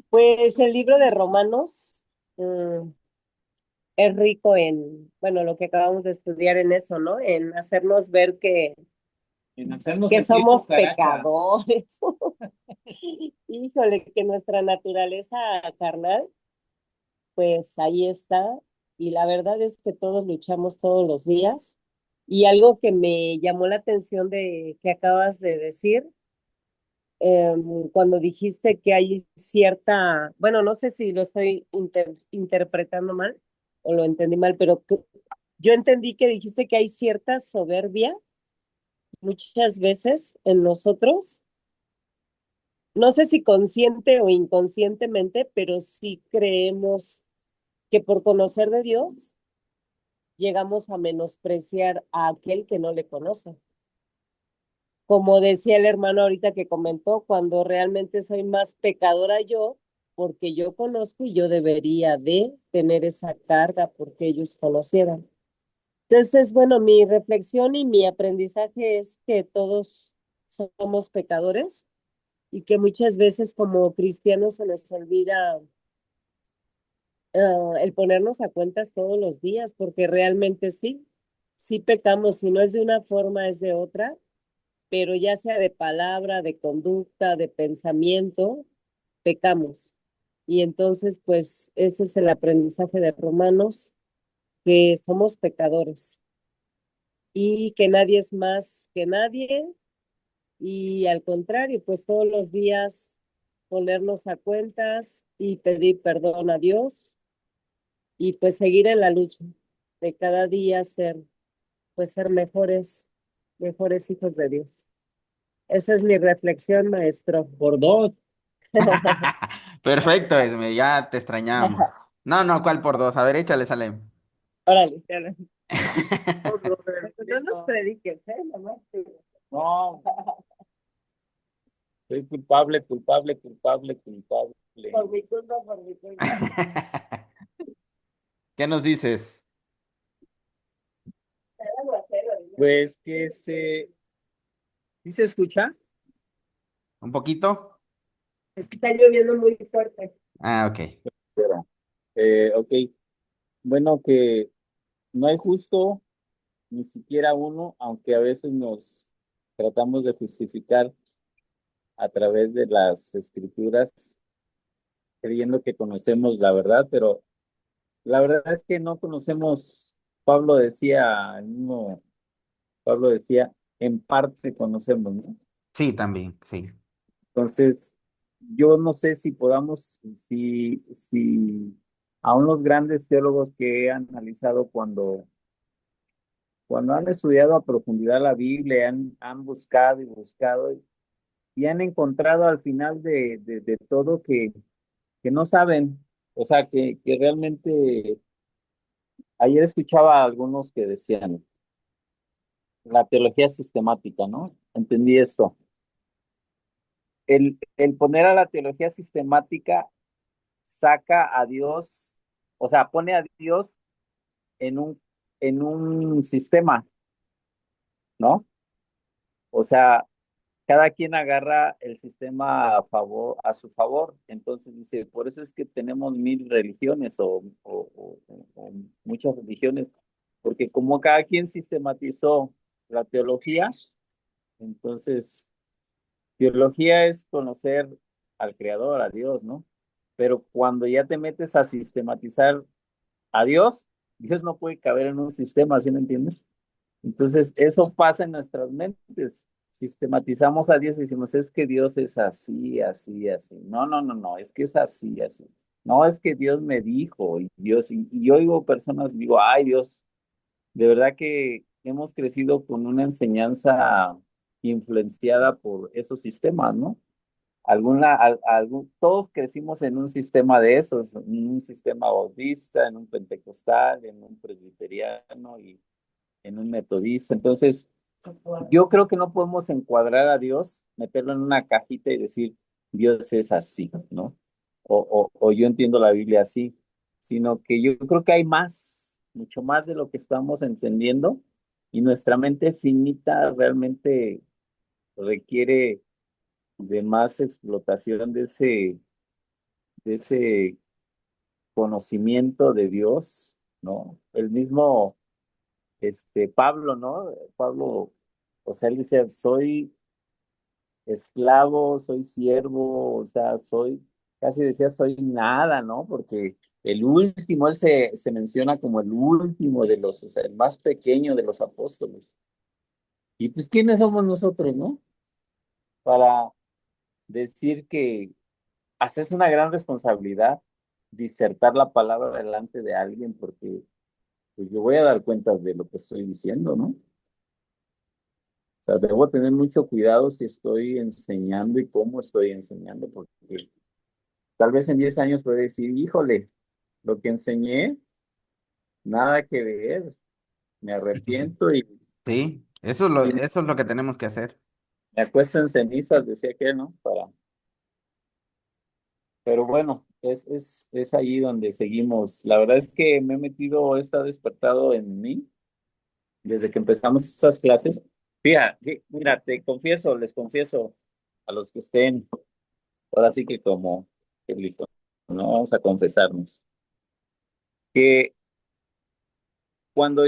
pues el libro de Romanos es rico en, bueno, lo que acabamos de estudiar en eso, ¿no? En hacernos ver que somos pecadores. Híjole, que nuestra naturaleza carnal, pues ahí está. Y la verdad es que todos luchamos todos los días. Y algo que me llamó la atención de que acabas de decir cuando dijiste que hay cierta, bueno, no sé si lo estoy interpretando mal o lo entendí mal, pero yo entendí que dijiste que hay cierta soberbia muchas veces en nosotros, no sé si consciente o inconscientemente, pero sí creemos que por conocer de Dios llegamos a menospreciar a aquel que no le conoce. Como decía el hermano ahorita que comentó, cuando realmente soy más pecadora yo, porque yo conozco y yo debería de tener esa carga porque ellos conocieran. Entonces, bueno, mi reflexión y mi aprendizaje es que todos somos pecadores y que muchas veces como cristianos se nos olvida el ponernos a cuentas todos los días, porque realmente sí, sí pecamos, si no es de una forma, es de otra, pero ya sea de palabra, de conducta, de pensamiento, pecamos. Y entonces, pues, ese es el aprendizaje de Romanos, que somos pecadores y que nadie es más que nadie y al contrario, pues todos los días ponernos a cuentas y pedir perdón a Dios y pues seguir en la lucha de cada día ser, pues ser mejores, mejores hijos de Dios. Esa es mi reflexión, maestro. Por dos.
Perfecto, Esme, ya te extrañamos. No, no, ¿cuál por dos? A ver, échale, sale.
Órale, órale. Oh, brother. No nos prediques, ¿eh? Nomás
No, soy culpable, culpable, culpable, culpable.
por mi culpa, por mi culpa.
¿Qué nos dices?
Era aguacero, dile.
Pues ¿sí se escucha?
¿Un poquito?
Es que está lloviendo muy fuerte.
Ah, ok.
Pero, ok, bueno, que no hay justo ni siquiera uno, aunque a veces nos tratamos de justificar a través de las escrituras, creyendo que conocemos la verdad, pero la verdad es que no conocemos. Pablo decía, el mismo Pablo decía, en parte conocemos, ¿no?
Sí, también, sí.
Entonces, yo no sé si podamos, si aún los grandes teólogos que he analizado cuando han estudiado a profundidad la Biblia, han buscado y buscado y han encontrado al final de todo que no saben, o sea, que realmente, ayer escuchaba a algunos que decían la teología sistemática, ¿no? Entendí esto. El poner a la teología sistemática saca a Dios, o sea, pone a Dios en un sistema, ¿no? O sea, cada quien agarra el sistema a su favor. Entonces dice, por eso es que tenemos 1000 religiones o muchas religiones, porque como cada quien sistematizó la teología, entonces teología es conocer al Creador, a Dios, ¿no? Pero cuando ya te metes a sistematizar a Dios, Dios no puede caber en un sistema, ¿sí me entiendes? Entonces, eso pasa en nuestras mentes. Sistematizamos a Dios y decimos, es que Dios es así, así, así. No, no, no, no, es que es así, así. No, es que Dios me dijo, y Dios, y yo oigo personas, digo, ay Dios, de verdad que hemos crecido con una enseñanza influenciada por esos sistemas, ¿no? Todos crecimos en un sistema de esos, en un sistema bautista, en un pentecostal, en un presbiteriano y en un metodista. Entonces, yo creo que no podemos encuadrar a Dios, meterlo en una cajita y decir, Dios es así, ¿no? O yo entiendo la Biblia así, sino que yo creo que hay más. mucho más de lo que estamos entendiendo, y nuestra mente finita realmente requiere de más explotación de ese conocimiento de Dios, ¿no? El mismo Pablo, ¿no? Pablo, o sea, él dice, soy esclavo, soy siervo, o sea, casi decía, soy nada, ¿no? Porque el último, él se menciona como el último de los, o sea, el más pequeño de los apóstoles. Y pues, ¿quiénes somos nosotros, no? Para decir que hasta es una gran responsabilidad disertar la palabra delante de alguien, porque pues, yo voy a dar cuenta de lo que estoy diciendo, ¿no? O sea, debo tener mucho cuidado si estoy enseñando y cómo estoy enseñando, porque tal vez en 10 años puede decir, híjole, lo que enseñé, nada que ver, me arrepiento y,
Sí,
y
eso es lo que tenemos que hacer.
me acuesto en cenizas, decía que, ¿no? Pero bueno, es ahí donde seguimos. La verdad es que me he metido, he estado despertado en mí desde que empezamos estas clases. Mira, les confieso a los que estén, ahora sí que como Carlito, no vamos a confesarnos, que cuando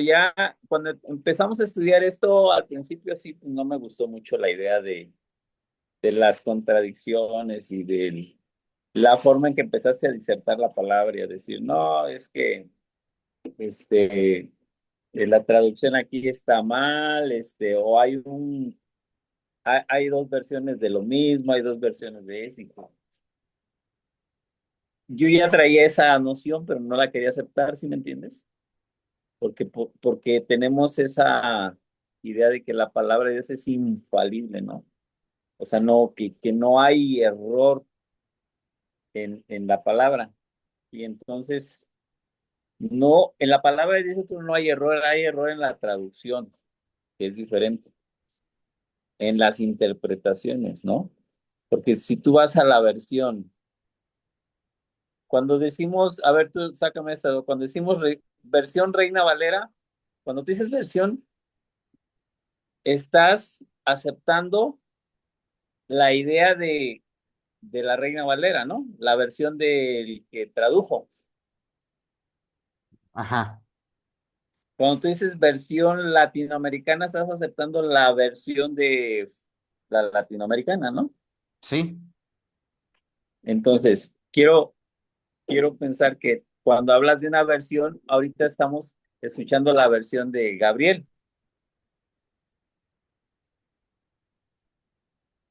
empezamos a estudiar esto, al principio sí pues, no me gustó mucho la idea de las contradicciones y de la forma en que empezaste a disertar la palabra y a decir, no, es que este, la traducción aquí está mal, o hay dos versiones de lo mismo, hay dos versiones de eso. Yo ya traía esa noción, pero no la quería aceptar, ¿sí me entiendes? Porque tenemos esa idea de que la palabra de Dios es infalible, ¿no? O sea, no, que no hay error en la palabra. Y entonces, no, en la palabra de Dios no hay error en la traducción, que es diferente, en las interpretaciones, ¿no? Porque si tú vas a la versión, cuando decimos, a ver, tú sácame esta, cuando decimos versión Reina Valera, cuando tú dices versión, estás aceptando la idea de la Reina Valera, ¿no? La versión del que tradujo.
Ajá,
Cuando tú dices versión latinoamericana, estás aceptando la versión de la latinoamericana, ¿no?
sí.
Entonces, quiero pensar que cuando hablas de una versión, ahorita estamos escuchando la versión de Gabriel.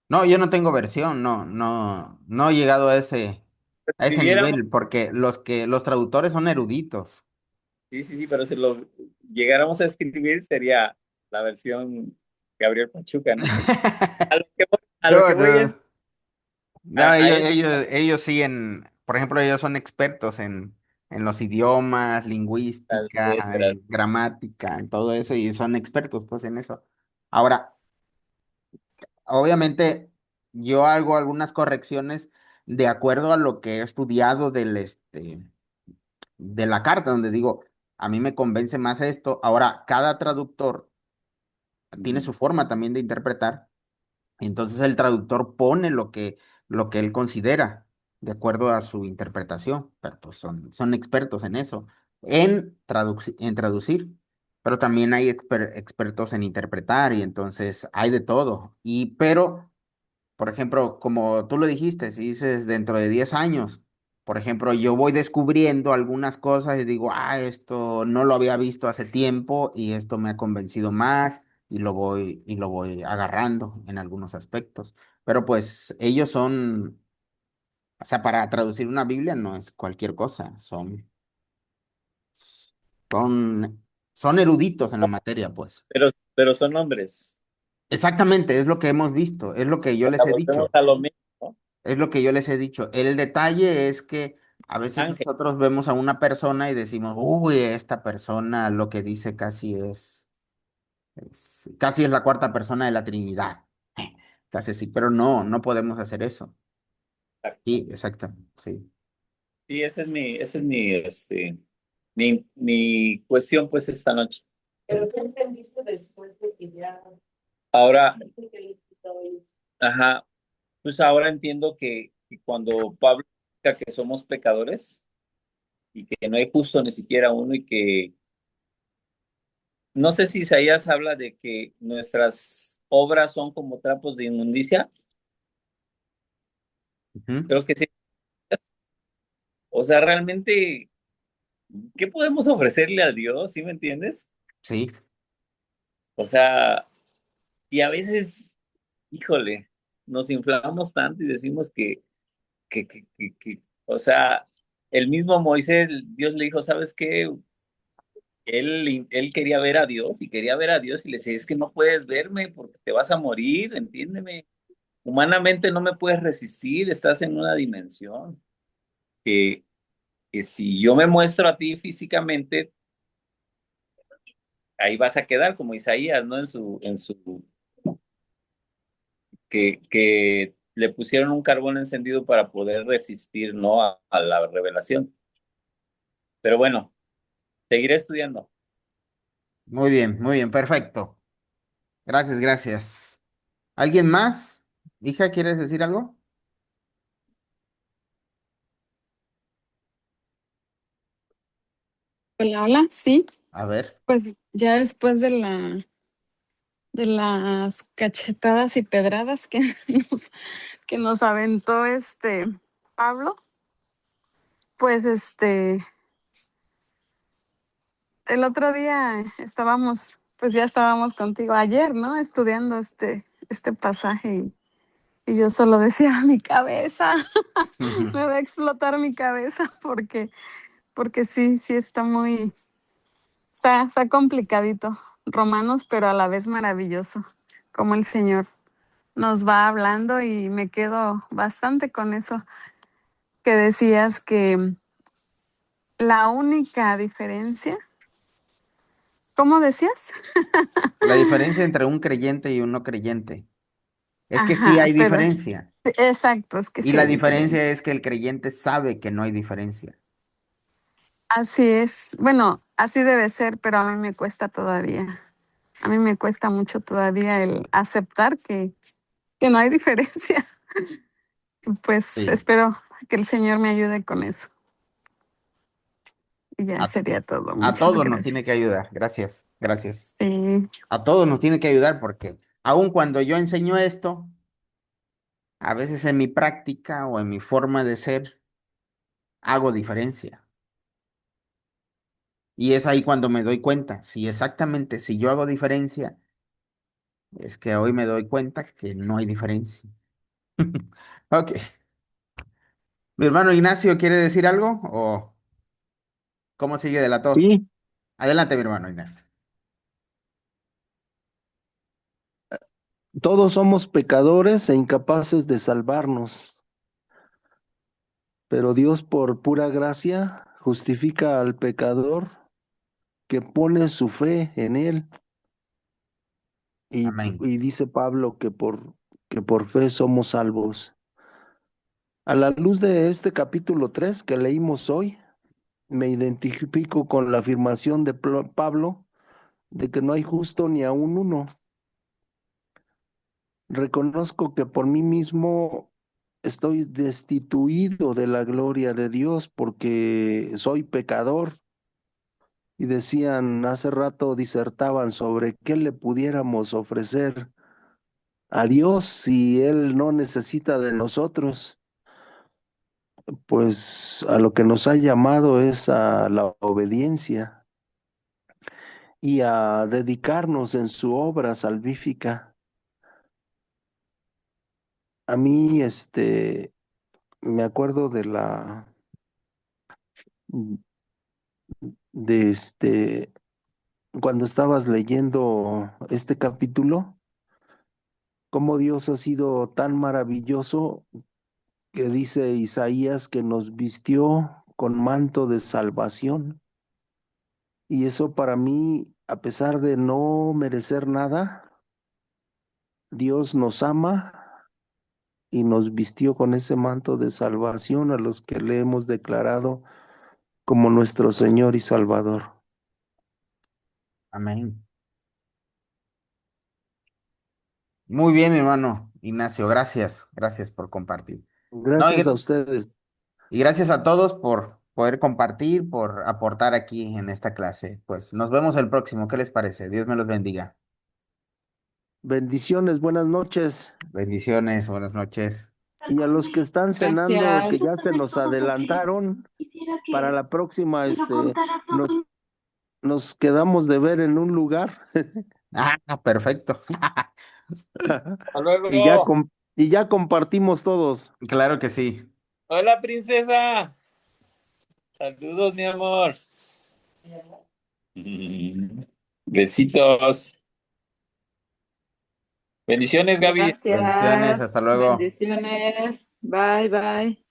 No, yo no tengo versión, no he llegado a ese
Viviéramos,
nivel, porque los traductores son eruditos.
sí, sí, sí, pero si lo llegáramos a escribir sería la versión Gabriel Pachuca, ¿no? A lo
No,
que voy
no.
es
No,
a eso.
ellos sí por ejemplo, ellos son expertos en los idiomas,
Las
lingüística,
letras.
gramática, en todo eso, y son expertos pues en eso. Ahora, obviamente, yo hago algunas correcciones de acuerdo a lo que he estudiado de la carta, donde digo, a mí me convence más esto. Ahora, cada traductor tiene
Ujú.
su forma también de interpretar. Entonces el traductor pone lo que él considera de acuerdo a su interpretación, pero pues son expertos en eso, en traducir, pero también hay expertos en interpretar y entonces hay de todo. Pero por ejemplo, como tú lo dijiste, si dices dentro de 10 años, por ejemplo, yo voy descubriendo algunas cosas y digo, esto no lo había visto hace tiempo y esto me ha convencido más y lo voy agarrando en algunos aspectos. Pero pues ellos o sea, para traducir una Biblia no es cualquier cosa, son, son eruditos en la materia, pues.
Pero son hombres.
Exactamente, es lo que hemos visto, es lo que yo
O
les
sea,
he
volvemos
dicho.
a lo mismo, ¿no?
Es lo que yo les he dicho. El detalle es que a veces
Ángel.
nosotros vemos a una persona y decimos, uy, esta persona lo que dice casi es la cuarta persona de la Trinidad. Casi así, pero no podemos hacer eso. Sí, exacto, sí.
Sí, ese es mi, mi cuestión pues esta noche.
Pero ¿qué entendiste después de que ya
Ahora,
viste que les quitó eso?
ajá, pues ahora entiendo que cuando Pablo dice que somos pecadores y que no hay justo ni siquiera uno y que no sé si Isaías habla de que nuestras obras son como trapos de inmundicia,
Ujú.
creo que sí. O sea, realmente, ¿qué podemos ofrecerle a Dios? ¿Sí me entiendes?
Sí,
O sea, y a veces, híjole, nos inflamos tanto y decimos o sea, el mismo Moisés, Dios le dijo, ¿sabes qué? Él quería ver a Dios y quería ver a Dios y le decía, es que no puedes verme porque te vas a morir, entiéndeme. Humanamente no me puedes resistir, estás en una dimensión que, que si yo me muestro a ti físicamente, ahí vas a quedar como Isaías, ¿no? Que le pusieron un carbón encendido para poder resistir, ¿no? A la revelación. Pero bueno, seguiré estudiando.
muy bien, perfecto. Gracias, gracias. ¿Alguien más? Hija, ¿quieres decir algo?
Hola, hola, sí,
A ver.
pues ya después de las cachetadas y pedradas que nos, que nos aventó Pablo, pues el otro día pues ya estábamos contigo ayer, ¿no? Estudiando este pasaje y yo solo decía, mi cabeza, me va a explotar mi cabeza porque sí, sí está complicadito. Romanos, pero a la vez maravilloso, como el Señor nos va hablando y me quedo bastante con eso que decías que la única diferencia, ¿cómo decías?
La diferencia entre un creyente y un no creyente es que sí
Ajá,
hay
pero
diferencia.
exacto, es que
Y
sí
la
hay
diferencia
diferencia.
es que el creyente sabe que no hay diferencia.
Así es. Bueno, así debe ser, pero a mí me cuesta todavía. A mí me cuesta mucho todavía el aceptar que no hay diferencia. Pues
Sí.
espero que el Señor me ayude con eso. Y ya
A,
sería todo.
a
Muchas
todos nos
gracias.
tiene que ayudar. Gracias, gracias.
Sí,
A todos nos tiene que ayudar porque aun cuando yo enseño esto, a veces en mi práctica o en mi forma de ser, hago diferencia. Y es ahí cuando me doy cuenta. Si exactamente, si yo hago diferencia, es que hoy me doy cuenta que no hay diferencia. Ok. ¿Mi hermano Ignacio quiere decir algo? ¿O cómo sigue de la tos?
Sí,
Adelante, mi hermano Ignacio.
todos somos pecadores e incapaces de salvarnos, pero Dios por pura gracia justifica al pecador que pone su fe en Él
Amén.
y dice Pablo que por fe somos salvos. A la luz de este capítulo 3 que leímos hoy, me identifico con la afirmación de Pablo de que no hay justo ni aun uno. Reconozco que por mí mismo estoy destituido de la gloria de Dios porque soy pecador. Y decían, hace rato disertaban sobre qué le pudiéramos ofrecer a Dios si Él no necesita de nosotros. Pues a lo que nos ha llamado es a la obediencia y a dedicarnos en su obra salvífica. A mí, me acuerdo de cuando estabas leyendo este capítulo, cómo Dios ha sido tan maravilloso que dice Isaías que nos vistió con manto de salvación. Y eso para mí, a pesar de no merecer nada, Dios nos ama y nos vistió con ese manto de salvación a los que le hemos declarado como nuestro Señor y Salvador.
Amén. Muy bien, mi hermano Ignacio, gracias, gracias por compartir. No,
Gracias a ustedes.
y gracias a todos por poder compartir, por aportar aquí en esta clase. Pues nos vemos el próximo, ¿qué les parece? Dios me los bendiga.
Bendiciones, buenas noches.
Bendiciones, buenas noches.
Y a los que están cenando, que ya se
Saber
nos
todo sobre él.
adelantaron,
Quisiera
para
que
la próxima,
me lo contara todo.
nos quedamos de ver en un lugar
Ah, perfecto.
Hasta
y ya,
luego.
y ya compartimos todos.
Claro que sí.
Hola, princesa. Saludos, mi amor. Besitos. Bendiciones, Gaby.
Bendiciones, hasta
Gracias,
luego.
bendiciones. Bye, bye.